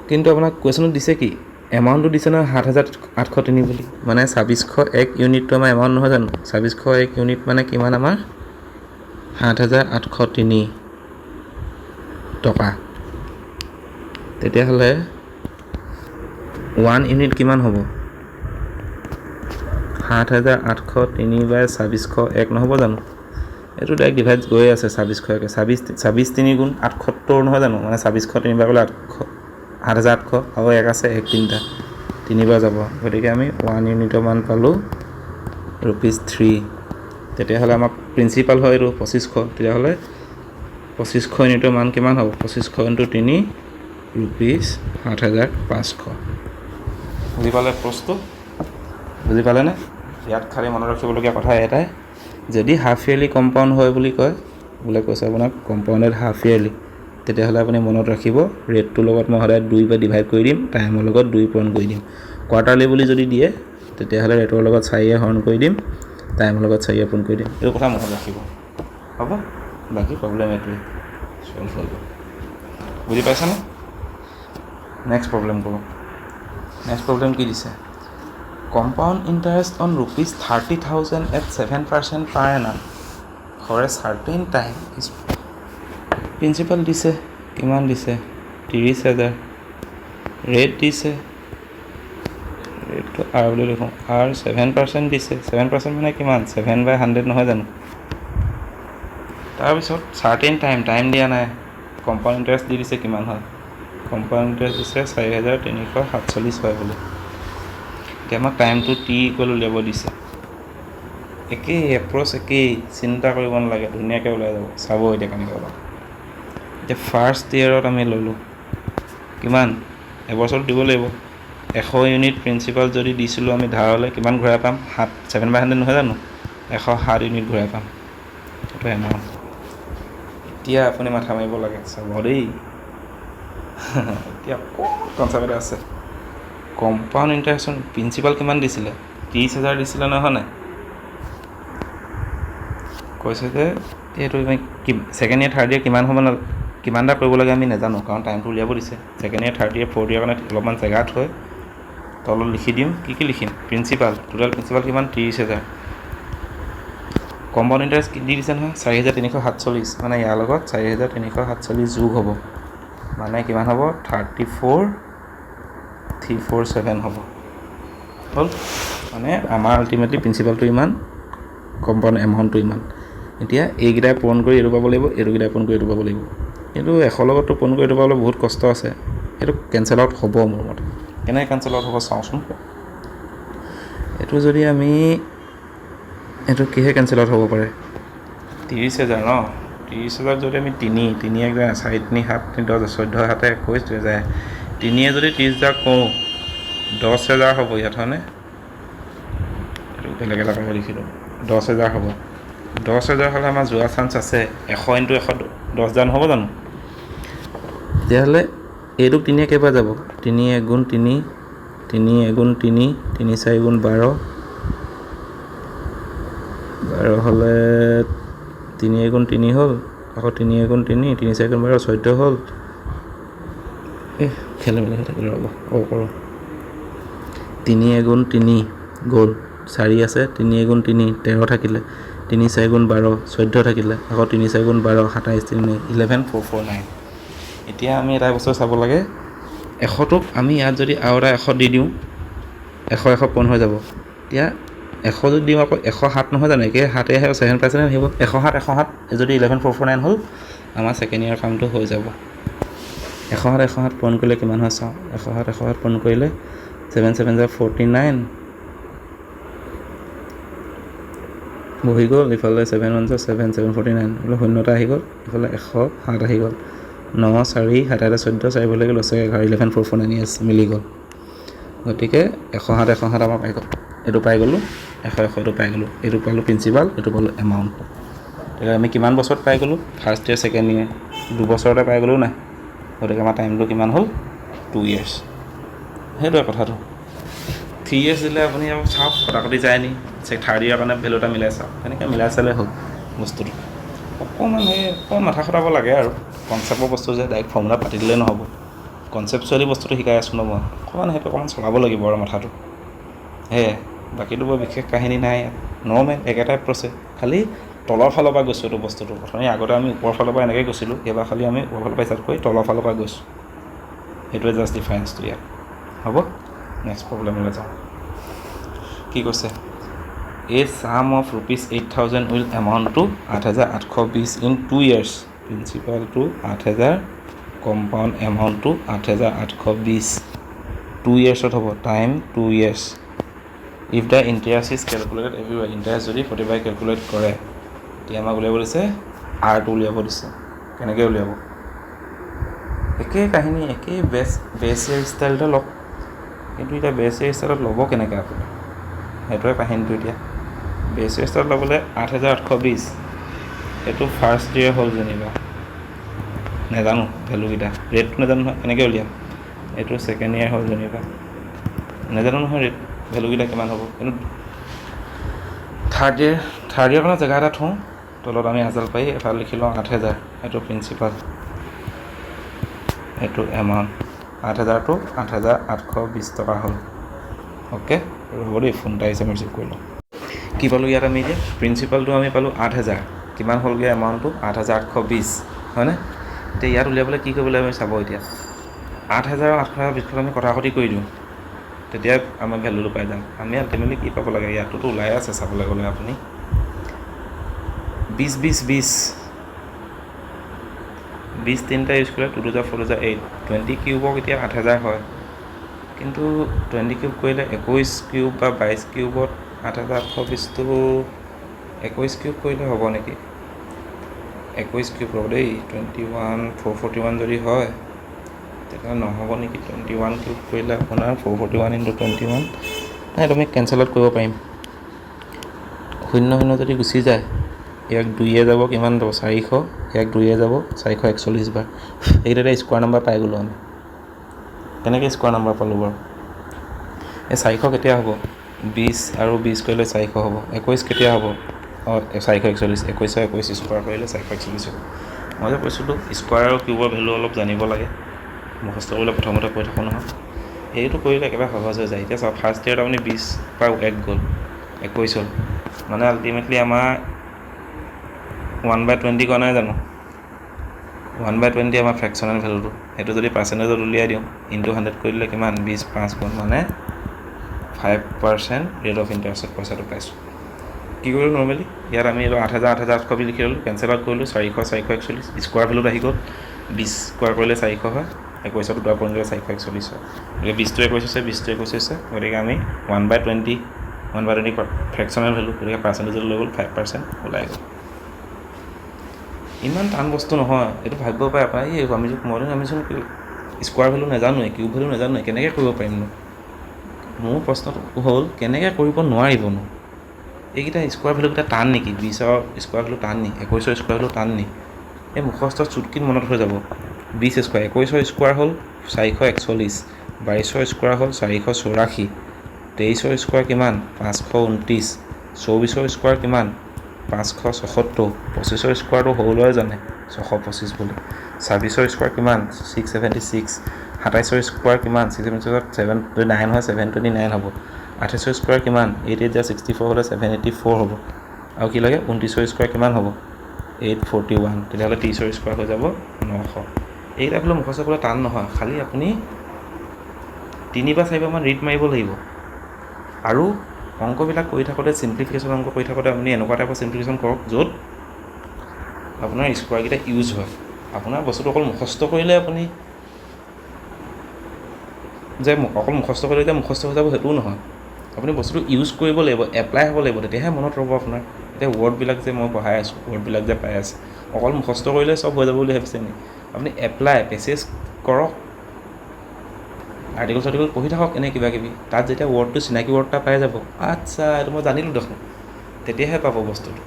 কিন্তু আপোনাক কুৱেশ্যনত দিছে কি এমাউণ্টটো দিছে নহয় 7,803 বুলি, মানে 2,601 ইউনিটটো আমাৰ এমাউণ্ট নহয় জানো, 2,601 ইউনিট মানে কিমান আমাৰ 7,803 টকা। তেতিয়াহ'লে 1 ইউনিট কিমান হ'ব, 7,803/2,601 নহ'ব জানো, এইটো ডাইৰেক্ট ডিভাইড গৈ আছে 2,601, 24 3 গুণ 78 নহয় জানো, মানে 2,603 বাৰ গ'লে 7,800 আৰু 1 আছে 1 3বাৰ যাব, গতিকে আমি 1 ইউনিটৰ মান পালোঁ ₹3। তেতিয়াহ'লে আমাৰ প্ৰিন্সিপাল হয় এইটো 2500, তেতিয়াহ'লে 2500 ইউনিটৰ মান কিমান হ'ব, 2500 × 3 ₹7,500। বুজি পালে প্ৰশ্নটো, বুজি পালেনে? ইয়াত খালি মনত ৰাখিবলগীয়া কথা এটাই, যদি হাফ ইয়েৰলি কম্পাউণ্ড হয় বুলি কয়, বোলে কৈছে আপোনাক কম্পাউণ্ডেড হাফ ইয়েৰলি, তেতিয়াহ'লে আপুনি মনত ৰাখিব ৰেটটোৰ লগত মই সদায় 2 ডিভাইড কৰি দিম, টাইমৰ লগত 2 পূৰণ কৰি দিম। কোৱাৰ্টাৰলি বুলি যদি দিয়ে তেতিয়াহ'লে ৰেটৰ লগত 4 হৰণ কৰি দিম, টাইমৰ লগত 4 পূৰণ কৰি দিম, এইটো কথা মনত ৰাখিব, হ'ব। বাকী প্ৰব্লেম এইটোৱে চল্ভ হৈ গ'ল, বুজি পাইছেনে? নেক্সট প্ৰব্লেম কৰোঁ। নেক্সট প্ৰব্লেম কি দিছে, compound interest on ₹30,000 at 7% per annum for a certain time. Principal দিছে কিমান দিছে 30,000, ৰেট দিছে, ৰেটটো R বুলি লিখোঁ, R 7% দিছে, 7% মানে কিমান 7/100 নহয় জানো। তাৰপিছত চাৰ্টেইন টাইম দিয়া নাই, কম্পাউণ্ড ইণ্টাৰেষ্ট দি দিছে কিমান হয়, কম্পাউণ্ড ইণ্টাৰেষ্ট দিছে 4,347 হয় বুলি। এতিয়া আমাক টাইমটো টি ইকুৱেল উলিয়াব দিছে, একেই এপ্ৰ'চ একেই, চিন্তা কৰিব নালাগে, ধুনীয়াকৈ ওলাই যাব। চাব এতিয়া কেনেকৈ ওলাব। এতিয়া ফাৰ্ষ্ট ইয়েৰত আমি ল'লোঁ কিমান, এবছৰত দিব লাগিব 100 ইউনিট প্ৰিন্সিপাল যদি দিছিলোঁ আমি ধাৰলৈ, কিমান ঘূৰাই পাম, 7/100 নহয় জানো, 107 ইউনিট ঘূৰাই পাম। সেইটো এমাউণ্ট। এতিয়া আপুনি মাথা মাৰিব লাগে, চাব দেই। এতিয়া কনচেপ্ট এটা আছে, কম্পাউণ্ড ইণ্টাৰেষ্ট প্ৰিন্সিপাল কিমান দিছিলে, 30,000 দিছিলে নহয় নাই, কৈছে যে এইটো ছেকেণ্ড ইয়েৰ থাৰ্ড ইয়েৰ কিমানটা কৰিব লাগে আমি নাজানো, কাৰণ টাইমটো উলিয়াব দিছে। Second year third year fourth year কাৰণে অলপমান জেগা থৈ তলত লিখি দিম, কি লিখিম, প্ৰিন্সিপাল, টোটেল প্ৰিন্সিপাল কিমান, 30,000। কম্পাউণ্ড ইণ্টাৰেষ্ট দি দিছে নহয় 4,347, মানে ইয়াৰ লগত 4,347 যোগ হ'ব, মানে কিমান হ'ব, 34,347 হ'ব। হ'ল, মানে আমাৰ আল্টিমেটলি প্ৰিন্সিপালটো ইমান, কম্পাউণ্ড এমাউণ্টটো ইমান। এতিয়া এইকেইটাই পূৰণ কৰি এইটো পাব লাগিব, এইটোকেইটাই পূৰণ কৰি এইটো পাব লাগিব। কিন্তু 100 লগততো পূৰণ কৰি এইটো পাবলৈ বহুত কষ্ট আছে, এইটো কেঞ্চেল আউট হ'ব মোৰ মতে। কেনেকৈ কেঞ্চেল আউট হ'ব চাওঁচোন। এইটো যদি আমি, এইটো কিহে কেঞ্চেল আউট হ'ব পাৰে, 30,000 ন, 30,000 যদি আমি 3 4 3 7 10 14 7 21 যায়, 3 যদি 30,000 কৰোঁ 10,000 হ'ব ইয়াত, হয়নে, এইটো বেলেগ এটা কাম লিখিলোঁ, 10,000 হ'ব। 10,000 হ'লে আমাৰ যোৱা চান্স আছে, 100 × 100 10,000 হ'ব জানো। তেতিয়াহ'লে এইটোক 3 কেইবাৰ যাব, 3 × 1 = 3, 3 × 1 = 3, 3 × 4 = 12, 12 হ'লে 3 × 1 = 3 হ'ল, আকৌ 3 × 1 = 3, 3 × 4 = 12, 14 হ'ল। খেলি মেলি হৈ থাকিলে ৰ'ব, কৰোঁ। 3 × 1 = 3 গ'ল, 4 আছে, 3 × 1 = 3 13 থাকিলে, 3 × 4 = 12 14 থাকিলে, আকৌ 3 × 4 = 12 27, 3 11,449। এতিয়া আমি এটা বস্তু চাব লাগে, 100টোক আমি ইয়াত যদি আৰু এটা 100 দি দিওঁ, 100 পূৰণ হৈ যাব। এতিয়া 100 যদি দিওঁ আকৌ 107 নহয় জানো, একে 7 আহে 7% আহিব, 107 যদি 11,449 হ'ল, আমাৰ ছেকেণ্ড ইয়েৰ কামটো হৈ যাব। 107 পূৰণ কৰিলে কিমান হয় চাওঁ, 107 পূৰণ কৰিলে 7 × 7 = 49 বহি গ'ল, ইফালে 7 × 1 = 7, 749, এইফালে 0 এটা আহি গ'ল, ইফালে 107 আহি গ'ল, 9 4 7 14 4 ভুল গ'ল, 11,449 ইয়াছ মিলি গ'ল। গতিকে 107 আমাৰ পাই গ'ল, এইটো পাই গ'লোঁ, 100 এইটো পাই গ'লোঁ, এইটো পালোঁ প্ৰিন্সিপাল, এইটো পালোঁ এমাউণ্ট। তেতিয়া আমি কিমান বছৰত পাই গ'লোঁ, ফাৰ্ষ্ট ইয়েৰ ছেকেণ্ড ইয়েৰ 2 বছৰতে পাই গ'লোঁ নাই। গতিকে আমাৰ টাইমটো কিমান হ'ল, 2 years। সেইটোৱে কথাটো। 3 years দিলে আপুনি আৰু চাওক কটাকটি যায় নি, থাৰ্ড ইয়েৰ কাৰণে ভেলু এটা মিলাই চাওক, সেনেকৈ মিলাই চালে হ'ল বস্তুটো। অকণমান মাথা খটাব লাগে আৰু, কনচেপ্টৰ বস্তু যে ডাইৰেক্ট ফৰ্মুলা পাতি দিলে নহ'ব, কনচেপ্টচুৱেলি বস্তুটো শিকাই আছোঁ ন মই, অকণমান চলাব লাগিব আৰু মাথাটো। বাকীটো বৰ বিশেষ কাহিনী নাই, নৰ্মেল একেটাই প্ৰচেছ, খালি তলৰ ফালৰ পৰা গৈছোঁ এইটো বস্তুটো। প্ৰথমে আগতে আমি ওপৰৰ ফালৰ পৰা এনেকৈ গৈছিলোঁ, এইবাৰ খালি আমি ওপৰৰ ফালৰ পৰা হিচাপ কৰি তলৰ ফালৰ পৰা গৈছোঁ, সেইটোৱে জাষ্ট ডিফাৰেঞ্চটো ইয়াত। হ'ব, নেক্সট প্ৰব্লেমলৈ যাওঁ। কি কৈছে, a sum of ₹8,000 will amount to 8,820 in 2 years, প্ৰিন্সিপালটো 8,000, কম্পাউণ্ড এমাউণ্টটো 8,820, 2 yearsত হ'ব, time 2 years। If the interest is calculated every year, interest যদি প্ৰতিবাৰে কেলকুলেট কৰে, এতিয়া আমাক উলিয়াব দিছে আৰটো উলিয়াব দিছে। কেনেকৈ উলিয়াব, একেই কাহিনী, একেই বেছ ইয়েৰ ষ্টাইলতে লওক, কিন্তু এতিয়া বেছ ইয়েৰ ষ্টাইলত ল'ব কেনেকৈ আপুনি, সেইটোৱে কাহিনীটো। এতিয়া বেছ ইয়েৰ ষ্টাইলত ল'বলৈ 8,820, এইটো ফাৰ্ষ্ট ইয়েৰ হ'ল যেনিবা, নাজানো ভেলুকেইটা, ৰেটটো নাজানো নহয়, কেনেকৈ উলিয়াম। এইটো ছেকেণ্ড ইয়েৰ হ'ল যেনিবা, নাজানো নহয় ৰেট ভেলুকেইটা কিমান হ'ব। কিন্তু থাৰ্ড ইয়েৰ কাৰণে জেগা এটা থওঁ, তলত আমি হাজাল পাই এফালে লিখি লওঁ 8,000, এইটো প্ৰিন্সিপাল, এইটো এমাউণ্ট, 8,000টো 8,820 টকা হ'ল। অ'কে, ৰ'ব দেই, ফোন এটা আহিছে, মই ৰিচিভ কৰি লওঁ। কি পালোঁ ইয়াত আমি এতিয়া, প্ৰিন্সিপালটো আমি পালোঁ 8,000, কিমান হ'লগৈ এমাউণ্টটো 8,820, হয়নে। এতিয়া ইয়াত উলিয়াবলৈ কি কৰিব লাগিব আমি চাব। এতিয়া 8,000 আৰু 8,820 আমি কটাকটি কৰি দিওঁ, তেতিয়া আমাৰ ভেলুটো পাই যাম। আমি আল্টিমেটলি কি পাব লাগে, ইয়াতোতো ওলাই আছে চাবলৈ গ'লে আপুনি 20 তিনিটা ইউজ কৰিলে 2 × 4 = 8, 20 কিউবক এতিয়া 8,000 হয়, কিন্তু 20 কিউব কৰিলে 21 কিউব বা 22 কিউবত 8820টো 21 কিউব কৰিলে হ'ব নেকি? 21 কিউব হ'ব দেই, 441 যদি হয় তেতিয়া নহ'ব নেকি? 21 কিউব কৰিলে আপোনাৰ 441 × 21, নাই তুমি কেঞ্চেলত কৰিব পাৰিম। 0 যদি গুচি যায়, ইয়াক 2য়ে যাব কিমান যাব 400, ইয়াক 2য়ে যাব 441 বাৰ। এইকেইটা স্কোৱাৰ নাম্বাৰ পাই গ'লোঁ আমি। কেনেকৈ স্কোৱাৰ নাম্বাৰ পালোঁ বাৰু? এই 400 কেতিয়া হ'ব? 20 আৰু 20 কৰিলে 400 হ'ব। 21 কেতিয়া হ'ব? 441, 21 স্কোৱাৰ কৰিলে 441 হ'ব। মই যে কৈছিলোঁ স্কোৱাৰ আৰু কিউবৰ ভেলু অলপ জানিব লাগে, মুখস্থ কৰিলে প্ৰথমতে কৈ থাকোঁ নহয়। এইটো কৰিলে একেবাৰে সহজ হৈ যায়। এতিয়া চাওক, ফাৰ্ষ্ট ইয়েৰত আপুনি 20 পৰা 1 গ'ল, 21 হ'ল, মানে আল্টিমেটলি আমাৰ 1/20 কৰা নাই জানো? 1/20 আমাৰ ফ্ৰেকশ্যনেল ভেলুটো, সেইটো যদি পাৰ্চেণ্টেজত উলিয়াই দিওঁ, ইনটু 100 কৰি দিলে কিমান? 20 5 গুণ, মানে 5% ৰেট অফ ইণ্টাৰেষ্টত পইচাটো পাইছোঁ। কি কৰিলোঁ নৰ্মেলি? ইয়াত আমি 8,800 বুলি লিখি ল'লোঁ, কেঞ্চেল আউট কৰিলোঁ, 400 441 স্কোৱাৰ ভেলুত আহি গ'ল। 20 স্কোৱাৰ কৰিলে 400 হয়, 21ত 2 পূৰণ কৰিলে 441 হয়। গতিকে 20টো 21 হৈছে, 20টো 21 হৈছে, গতিকে আমি 1/20 ফ্ৰেকশ্যনেল ভেলু, গতিকে পাৰ্চেণ্টেজত লৈ গ'ল 5% ওলাই গ'ল। ইমান টান বস্তু নহয়, এইটো ভাবিব পাৰে আপোনাৰ। আমিচোন স্কোৱাৰ ভেলু নাজানোৱে, কিউব ভেলু নাজানোৱে, কেনেকৈ কৰিব পাৰিমনো? মোৰ প্ৰশ্নটো হ'ল, কেনেকৈ কৰিব নোৱাৰিবনো? এইকেইটা স্কোৱাৰ ভেলুকেইটা টান নেকি? 20ৰ স্কোৱাৰ ভেলু টান নি? 21ৰ স্কোৱাৰ ভেলু টান নি? এই মুখস্থ চুটকিত মনত হৈ যাব। 20 স্কোৱাৰ, 21ৰ স্কোৱাৰ হ'ল 441, 22ৰ স্কোৱাৰ হ'ল 484, 23ৰ স্কোৱাৰ কিমান? 529, 24ৰ স্কোৱাৰ কিমান? 577, 25ৰ স্কোৱাৰটো সৰুলৈ জানে 625 বুলি, 26ৰ স্কোৱাৰ কিমান? 676, 27ৰ স্কোৱাৰ কিমান? 679 হয়, 729 হ'ব। 28ৰ স্কোৱাৰ কিমান? 8 হ'লে 784 হ'ব। আৰু কি লাগে? 29ৰ স্কোৱাৰ কিমান হ'ব? 841, তেতিয়াহ'লে 30ৰ স্কোৱাৰ হৈ যাব 900। এইকেইটা বোলে মুখস্থ কৰিবলৈ টান নহয়, খালি আপুনি 3 বা 4 বাৰমান ৰিড মাৰিব লাগিব। আৰু অংকবিলাক কৰি থাকোঁতে, চিম্প্লিফিকেশ্যন অংক কৰি থাকোঁতে আপুনি এনেকুৱা টাইপৰ চিম্প্লিফিকেশ্যন কৰক য'ত আপোনাৰ স্কোৱাৰকেইটা ইউজ হয়। আপোনাৰ বস্তুটো অকল মুখস্থ কৰিলে আপুনি যে অকল মুখস্থ কৰিলে যে মুখস্থ হৈ যাব সেইটোও নহয়। আপুনি বস্তুটো ইউজ কৰিব লাগিব, এপ্লাই হ'ব লাগিব, তেতিয়াহে মনত ৰ'ব আপোনাৰ। এতিয়া ৱৰ্ডবিলাক যে মই পঢ়াই আছোঁ, ৱৰ্ডবিলাক যে পাই আছে, অকল মুখস্থ কৰিলে চব হৈ যাব বুলি ভাবিছে নি? আপুনি এপ্লাই, পেচেজ কৰক, আৰ্টিকল চাৰ্টিকল পঢ়ি থাকক, এনেই কিবা কিবি। তাত যেতিয়া ৱৰ্ডটো চিনাকি ৱৰ্ড এটা পাই যাব, আচ্ছা এইটো মই জানিলোঁ দেখোন, তেতিয়াহে পাব বস্তুটো,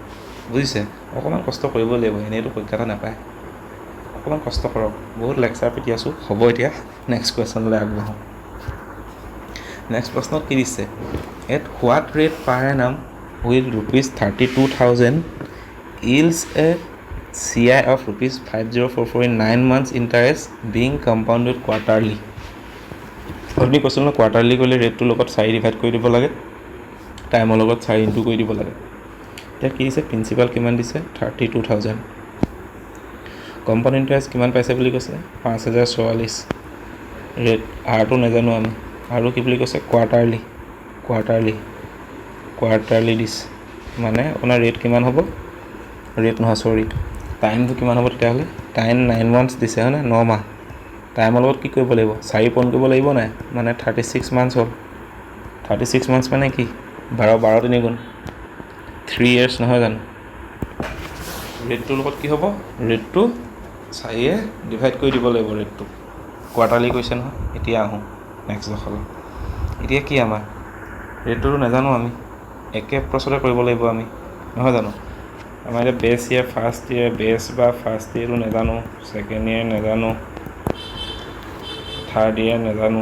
বুজিছে? অকণমান কষ্ট কৰিব লাগিব, এনেইতো পৰীক্ষা এটা নাপায়। অকণমান কষ্ট কৰক। বহুত লেকচাৰ পিটি আছোঁ, হ'ব এতিয়া নেক্সট কুৱেশ্যনলৈ আগবাঢ়োঁ। নেক্সট প্ৰশ্নত কি দিছে? At what rate per Enam will ₹32,000 yields a CI of ₹5044 in 9 months interest being compounded quarterly? আপুনি কৈছিল ন কোৱাৰ্টাৰলি কৰিলে ৰেটটোৰ লগত 4 ডিভাইড কৰি দিব লাগে, টাইমৰ লগত 4 ইনটু কৰি দিব লাগে। এতিয়া কি দিছে? প্ৰিন্সিপাল কিমান দিছে? 32,000। কম্পাউণ্ড ইণ্টাৰেষ্ট কিমান পাইছে বুলি কৈছে? 5,044। ৰেট আৰটো নাজানো আমি। আৰু কি বুলি কৈছে? কোৱাৰ্টাৰলি দিছে, মানে আপোনাৰ ৰেট কিমান হ'ব? ৰেট নহয়, চৰি, টাইমটো কিমান হ'ব তেতিয়াহ'লে? টাইম 9 মান্থছ দিছে হয়নে? 9 মাহ। টাইমৰ লগত কি কৰিব লাগিব? 4 পূৰণ কৰিব লাগিব নাই? মানে 36 মান্থছ হ'ল। 36 মান্থছ মানে কি? 12 3 গুণ 3 years নহয় জানো? ৰেটটোৰ লগত কি হ'ব? ৰেটটো 4য়ে ডিভাইড কৰি দিব লাগিব ৰেটটো। কোৱাৰ্টাৰলি কৈছে নহয়। এতিয়া আহোঁ নেক্সট দশলৈ। এতিয়া কি আমাৰ ৰেটটোতো নাজানো আমি, একে প্ৰচেছতে কৰিব লাগিব আমি, নহয় জানো? আমাৰ এতিয়া বেছ ইয়েৰ, ফাৰ্ষ্ট ইয়েৰ, বেছ বা ফাৰ্ষ্ট ইয়েৰটো নাজানো, ছেকেণ্ড ইয়েৰ নাজানো, থাৰ্ড ইয়েৰ নাজানো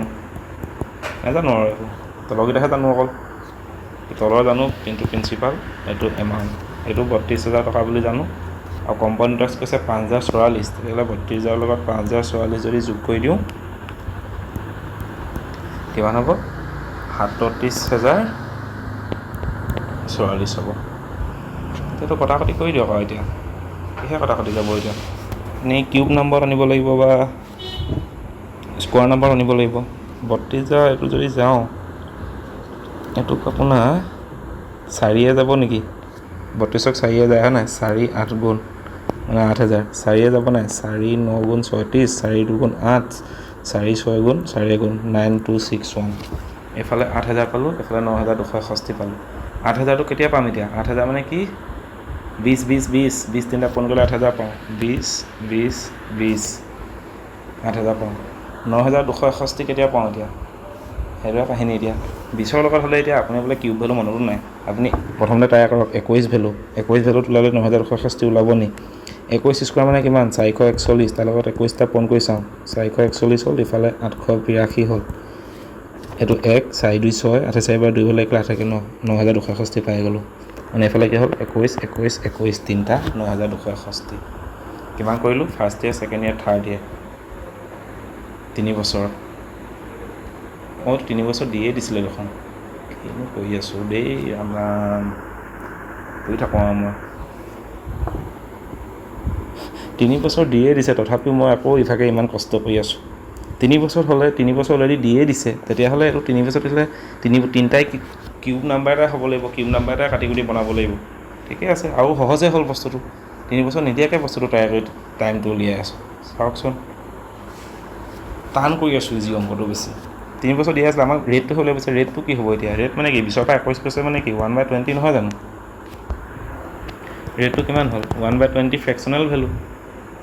আৰু এইবোৰ তলৰকেইটাহে জানো অকল। তলৰ জানো কিন্তু প্ৰিন্সিপাল, এইটো এমাউণ্ট, এইটো 32,000 টকা বুলি জানো। আৰু কম্পাউণ্ড ইণ্টাৰেষ্ট কৈছে 5,044, তেতিয়াহ'লে 32,000 লগত 5,044 যদি যোগ কৰি দিওঁ কিমান হ'ব? 37,044 হ'ব। এইটো কটাকটি কৰি দিয়ক আৰু এতিয়া, কিহে কটাকটি যাব এতিয়া? এনেই কিউব নাম্বাৰত আনিব লাগিব বা স্কোৱাৰ নাম্বাৰত আনিব লাগিব। 32,000 এইটো যদি যাওঁ, এইটোক আপোনাৰ 4য়ে যাব নেকি? 32ক 4য়ে যায় হয় নাই? 4 8 গুণ মানে 8,000, 4য়ে যাব নাই? 4 9 গুণ 36, 4 2 গুণ 8, 4 6 গুণ 4 গুণ 9261 এইফালে 8000 পালোঁ, এইফালে 9261 পালোঁ। 8000টো কেতিয়া পাম এতিয়া? 8000 মানে কি 20 20 20 20 তিনিটা পূৰণ কৰিলে 8000 পাওঁ। 20 20 20 8000 পাওঁ। 9261 কেতিয়া পাওঁ এতিয়া? সেইটোৱে কাহিনী এতিয়া 20ৰ লগত হ'লে এতিয়া আপুনি বোলে কিউব ভেলু মনতো নাই। আপুনি প্ৰথমতে ট্ৰাই কৰক 21 ভেলু ওলালে 9261 ওলাব নি? 21 স্কোৱাৰ মানে কিমান? 441। তাৰ লগত 21টা পূৰণ কৰি চাওঁ। 441 হ'ল, ইফালে 882 হ'ল। এইটো 1 4 2 6 8 4 বাৰ 2 হ'লে 1 লাখ থাকে ন, 9261 পাই গ'লোঁ। মানে এইফালে কি হ'ল 21 21 21 তিনিটা 9261। কিমান কৰিলোঁ? First year, second year, third year 3 বছৰ। 3 বছৰ দিয়ে দিছিলে দেখোন। কিনো কৰি আছোঁ দেই আমাৰ কৰি থাকোঁ আৰু মই 3 বছৰ দিয়ে দিছে, তথাপিও মই আকৌ ইভাগে ইমান কষ্ট কৰি আছোঁ। 3 বছৰ হ'লে 3 বছৰ অলৰেডি দিয়ে দিছে, তেতিয়াহ'লে এইটো 3 বছৰ দিলে তিনিটাই কিউব নাম্বাৰ এটা হ'ব লাগিব, কিউব নাম্বাৰ এটা কাটি কুটি বনাব লাগিব। ঠিকে আছে, আৰু সহজে হ'ল বস্তুটো। 3 বছৰ নিদিয়াকৈ বস্তুটো ট্ৰাই কৰি টাইমটো উলিয়াই আছোঁ। চাওকচোন টান কৰি আছোঁ যি অংকটো বেছি। 3 বছৰ দিয়া আছিলে, আমাক ৰেটটো হ'লে কৈছে। ৰেটটো কি হ'ব এতিয়া? ৰেট মানে কি 20ৰ পৰা 21 কৈছে মানে কি 1/20 নহয় জানো? ৰেটটো কিমান হ'ল? 1/20 ফ্ৰেকশ্যনেল ভেলু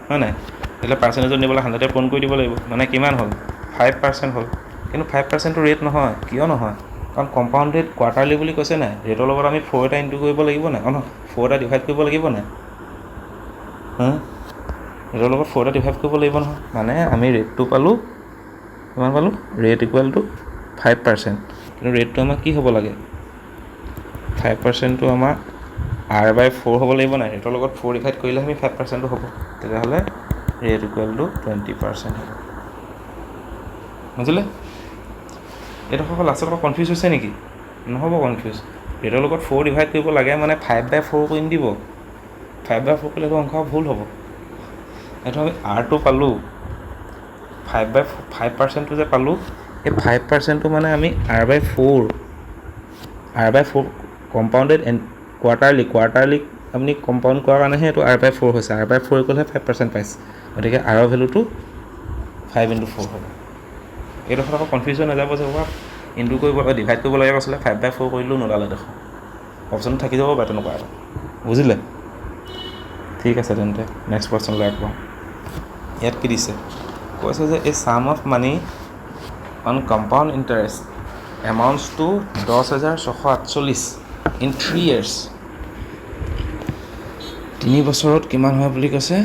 হয় নাই? তেতিয়াহ'লে পাৰ্চেণ্টেজত নিবলৈ 100তে পূৰণ কৰি দিব লাগিব। মানে কিমান হ'ল? 5% হ'ল। কিন্তু 5%টো ৰেট নহয়। কিয় নহয়? কাৰণ কম্পাউণ্ড ৰেট কোৱাৰ্টাৰলি বুলি কৈছে নাই? ৰেটৰ লগত আমি 4 এটা ইনটু কৰিব লাগিব নাই? নহয় 4 এটা ডিভাইড কৰিব লাগিব নাই? ৰেটৰ লগত 4 এটা ডিভাইড কৰিব লাগিব নহয়। মানে আমি ৰেটটো পালোঁ, কিমান পালোঁ? Rate equal to 5%। কিন্তু ৰেটটো আমাৰ কি হ'ব লাগে? 5%টো আমাৰ R/4 হ'ব লাগিব নাই? ৰেটৰ লগত 4 ডিভাইড কৰিলে আমি 5%টো হ'ব। তেতিয়াহ'লে ৰেট ইকুৱেল টু 20% হ'ব। বুজিলে? এইডোখৰ লাষ্টত আকৌ কনফিউজ হৈছে নেকি? নহ'ব কনফিউজ। ৰেটৰ লগত 4 ডিভাইড কৰিব লাগে মানে 5/4 কৰি নিদিব। 5/4 কৰিলে এইটো অংক ভুল হ'ব। এইটো আমি Rটো পালোঁ, 5% যে পালোঁ, এই 5%টো মানে আমি R/4 কম্পাউণ্ডেড কোৱাৰ্টাৰলি আপুনি কম্পাউণ্ড কৰাৰ কাৰণেহে এইটো R/4 হৈছে। R/4 কৰিলেহে 5% পাইছে। গতিকে আৰৰ ভেলুটো 5/4 হ'ব। এইডোখৰত আকৌ কনফিউজ হৈ নাযাব যে ইনটু কৰিব ডিভাইড কৰিব লাগে কৈছিলে, 5/4 কৰিলেও নোলালে দেখোন। অপশ্যন থাকি যাব পাৰে তেনেকুৱা এটা। বুজিলে? ঠিক আছে তেন্তে নেক্সট কুৱেশ্যনলৈ আগবাঢ়ো। ইয়াত কি দিছে? কৈছে যে এই sum of money on compound interest amounts to 10,648 in 3 years। 3 বছৰত কিমান হয় বুলি কৈছে?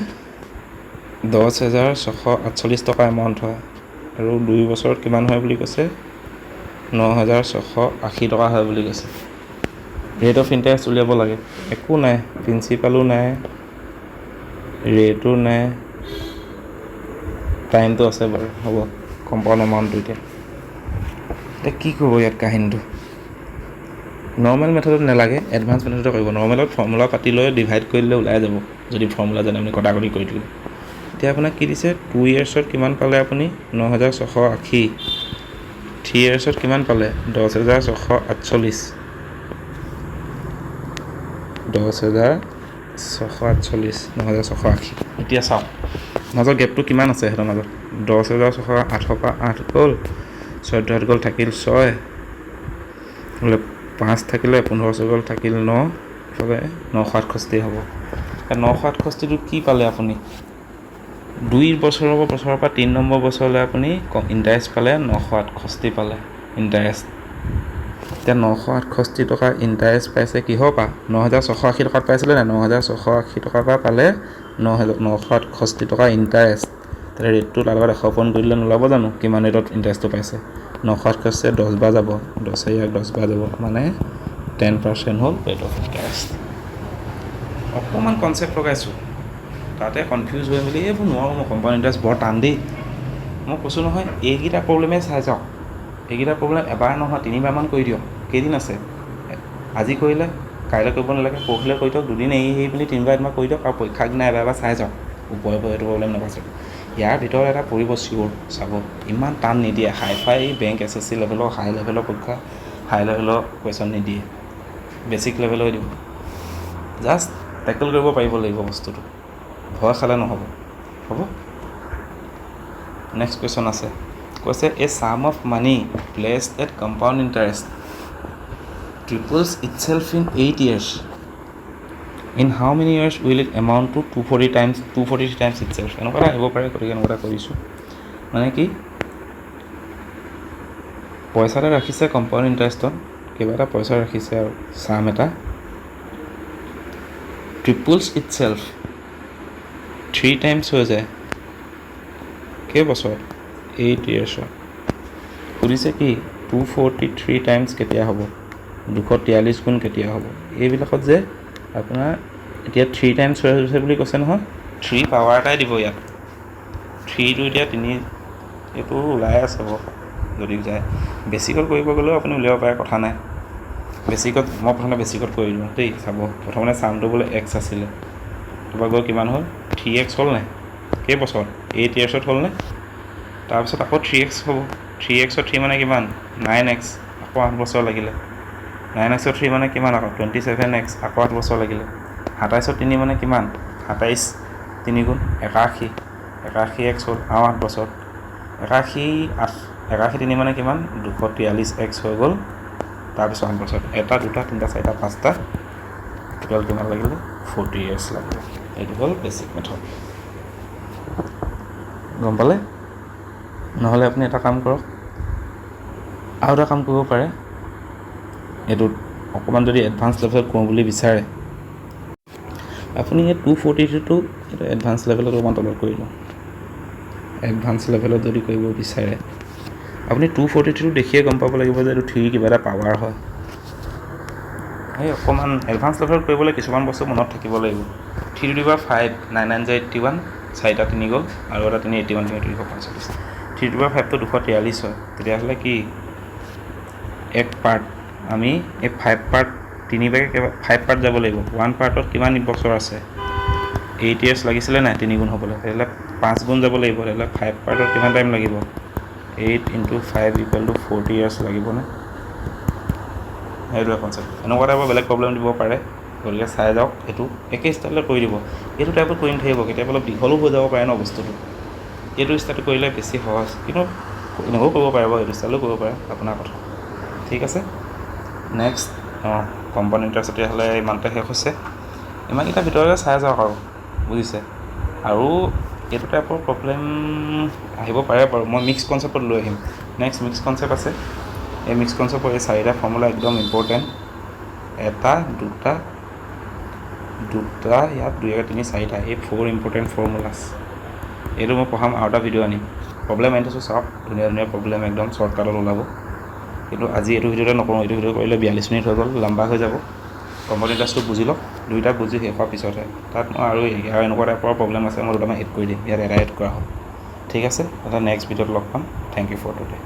10,648 টকা এমাউণ্ট হয়। আৰু 2 বছৰত কিমান হয় বুলি কৈছে? 9,680 টকা হয় বুলি কৈছে। ৰেট অফ ইণ্টাৰেষ্ট উলিয়াব লাগে। একো নাই, প্ৰিন্সিপালো নাই, ৰেটো নাই, টাইমটো আছে বাৰু। হ'ব কম্পাউণ্ড এমাউণ্টটো এতিয়া কি কৰিব ইয়াত কাহিনীটো? নৰ্মেল মেথডত নালাগে, এডভান্স মেথডতে কৰিব। নৰ্মেলত ফৰ্মুলা পাতি লৈ ডিভাইড কৰি দিলে ওলাই যাব, যদি ফৰ্মুলা জানে আপুনি কটাকটি কৰি দিলে। এতিয়া আপোনাক কি দিছে? 2 yearsত কিমান পালে আপুনি? 9,680। 3 yearsত কিমান পালে? 10,648। 10,648 9,680। এতিয়া চাওক মাজৰ গেপটো কিমান আছে সিহঁতৰ মাজত? 10,608 পৰা 8 গ'ল, 14 গ'ল, থাকিল 6, বোলে 5 থাকিলে 15 গ'ল, থাকিল 9, ইফালে 968 হ'ব। 968টো কি পালে আপুনি? 2 বছৰৰ পৰা 3 নম্বৰ বছৰলৈ আপুনি ইণ্টাৰেষ্ট পালে 968 পালে ইণ্টাৰেষ্ট। এতিয়া 968 টকা ইণ্টাৰেষ্ট পাইছে কিহৰ পৰা? 9,680 টকাত পাইছিলে নাই? 9,680 টকাৰ পৰা পালে 968 টকা ইণ্টাৰেষ্ট। তেতিয়া ৰেটটো তাৰ লগত 100 পূৰণ কৰি দিলে নোলাব জানো? কিমান ৰেটত ইণ্টাৰেষ্টটো পাইছে? 968 10 বাৰ যাব, 10 বাৰ যাব, মানে 10% হ'ল ৰেট অফ ইণ্টাৰেষ্ট। অকণমান কনচেপ্ট লগাইছোঁ, তাতে কনফিউজ হৈ মেলি এইবোৰ নোৱাৰোঁ মই। কম্পাউণ্ড ইণ্টাৰেষ্ট বৰ টান দেই। মই কৈছোঁ নহয়, এইকেইটা প্ৰব্লেমেই চাই যাওক। এইকেইটা প্ৰব্লেম এবাৰ নহয় 3বাৰমান কৰি দিয়ক। কেইদিন আছে? আজি কৰিলে কাইলৈ কৰিব নালাগে, পৰহিলৈ কৰি দিয়ক, 2 দিন এৰি পিনি 3বাৰ কৰি দিয়ক, আৰু পৰীক্ষাৰ দিনা এবাৰ চাই যাওক। ওপৰে এইটো প্ৰব্লেম নাপাইছে। ইয়াৰ ভিতৰত এটা পৰিব চিয়'ৰ, চাব। ইমান টান নিদিয়ে। হাই বেংক SSC লেভেলৰ হাই লেভেলৰ পৰীক্ষা, হাই লেভেলৰ কুৱেশ্যন নিদিয়ে, বেছিক লেভেলৰ দিব। জাষ্ট টেকল কৰিব পাৰিব লাগিব বস্তুটো, ভয় খালে নহ'ব। হ'ব, নেক্সট কুৱেশ্যন আছে। কৈছে a sum of money placed at compound interest triples itself in 8 years. In how many years will it amount to 240 times itself? এনেকুৱা এটা আহিব পাৰে, গতিকে এনেকুৱা এটা কৰিছোঁ। মানে কি পইচা এটা ৰাখিছে কম্পাউণ্ড ইণ্টাৰেষ্টত, কিবা এটা পইচা ৰাখিছে আৰু চাম এটা ট্ৰিপলছ ইটছেল্ফ 3 times হৈ যায় কেইবছৰত 8 yearsত। সুধিছে কি 243 times কেতিয়া হ'ব, 243 গুণ কেতিয়া হ'ব। এইবিলাকত যে আপোনাৰ এতিয়া 3 times হৈ হৈছে বুলি কৈছে নহয়, 3 পাৱাৰ এটাই দিব ইয়াত। 3টো এতিয়া 3 এইটো ওলাই আছে হ'ব যদি যায়। বেছিকত কৰিব গ'লেও আপুনি উলিয়াব পাৰে, কথা নাই। বেছিকত মই প্ৰথমে বেছিকত কৰি দিওঁ দেই, চাব। প্ৰথমতে চামটো বোলে x আছিলে, তাৰপৰা গৈ কিমান হ'ল 3x হ'ল নাই কেইবছৰত 8 yearsত হ'লনে। তাৰপিছত আকৌ 3x হ'ব, 3xত 3 মানে কিমান 9x, আকৌ 8 বছৰ লাগিলে। 9xত 3 মানে কিমান আকৌ 27x, আকৌ 8 বছৰ লাগিলে। 27ত 3 মানে কিমান 27, 3 গুণ 81, 81x হ'ল আৰু 8 বছৰ। 81 3 মানে কিমান 243x হৈ গ'ল। তাৰপিছত 8 বছৰত 1 2 3 4 5টা টোটেল কিমান লাগিলে 40 years লাগিলে। এইটো হ'ল বেছিক মেথড, গম পালে। নহ'লে আপুনি এটা কাম কৰক, আৰু এটা কাম কৰিব পাৰে। এইটোত অকণমান যদি এডভান্স লেভেলত কৰোঁ বুলি বিচাৰে, আপুনি এই 242টো এইটো এডভান্স লেভেলত অকণমান তলত কৰি লওঁ। এডভান্স লেভেলত যদি কৰিব বিচাৰে আপুনি 242টো দেখিয়ে গম পাব লাগিব যে এইটো 3 কিবা এটা পাৱাৰ হয়। সেই অকণমান এডভান্স লেভেলত কৰিবলৈ কিছুমান বস্তু মনত থাকিব লাগিব। 3 to the power 5 9 9 81, 4টা 3 গ'ল আৰু এটা 3 81 245। 3 to the power 5টো 243 হয়। তেতিয়াহ'লে কি এক পাৰ্ট আমি এই 5 পাৰ্ট 3 ভাগে 5 পাৰ্ট যাব লাগিব। 1 পাৰ্টত কিমান বছৰ আছে 8 years লাগিছিলে নাই 3 গুণ হ'বলৈ, তেতিয়াহ'লে 5 গুণ যাব লাগিব। তেতিয়াহ'লে 5 পাৰ্টত কিমান টাইম লাগিব 8 × 5 = 40 years লাগিবনে। সেইটোৱে কনচেপ্ট। এনেকুৱা টাইপৰ বেলেগ প্ৰব্লেম দিব পাৰে, গতিকে চাই যাওক। এইটো একে ষ্টাইলত কৰি দিব, এইটো টাইপত কৰি নাথাকিব। কেতিয়াবা অলপ দীঘলো হৈ যাব পাৰে ন বস্তুটো, এইটো ষ্টাইলটো কৰিলে বেছি সহজ। কিন্তু এনেকুৱাও কৰিব পাৰিব, এইটো ষ্টাইলো কৰিব পাৰে, আপোনাৰ কথা। ঠিক আছে, নেক্সট কম্পাউণ্ড ইণ্টাৰেষ্ট তেতিয়াহ'লে ইমানতে শেষ হৈছে। ইমানকেইটাৰ ভিতৰতে চাই যাওক আৰু, বুজিছে। আৰু এইটো টাইপৰ প্ৰব্লেম আহিব পাৰে বাৰু, মই মিক্স কনচেপ্টত লৈ আহিম। নেক্সট মিক্স কনচেপ্ট আছে। এই মিক্স কনচেপ্টৰ এই 4টা ফৰ্মুলা একদম ইম্পৰ্টেণ্ট। 1 2 ইয়াত 2 3 4টা, এই 4 ইম্পৰ্টেণ্ট ফৰ্মুলাছ। এইটো মই পঢ়াম, আৰু এটা ভিডিঅ' আনিম। প্ৰব্লেম আনি থৈছোঁ চাওক, ধুনীয়া ধুনীয়া প্ৰব্লেম একদম শ্বৰ্টকাটত ওলাব। কিন্তু আজি এইটো ভিডিঅ'তে নকৰোঁ, এইটো ভিডিঅ' কৰিলে 42 মিনিট হৈ গ'ল, লম্বা হৈ যাব। কম্পাউণ্ড ইণ্টাৰেষ্টটো বুজি লওক, দুইটা বুজি শেষ হোৱাৰ পিছতহে। তাত মই আৰু এনেকুৱা টাইপৰ প্ৰব্লেম আছে, মই দুটামান এড কৰি দিম, ইয়াত এটা এড কৰা হ'ল। ঠিক আছে, এটা নেক্সট ভিডিঅ'ত লগ পাম। Thank you for today.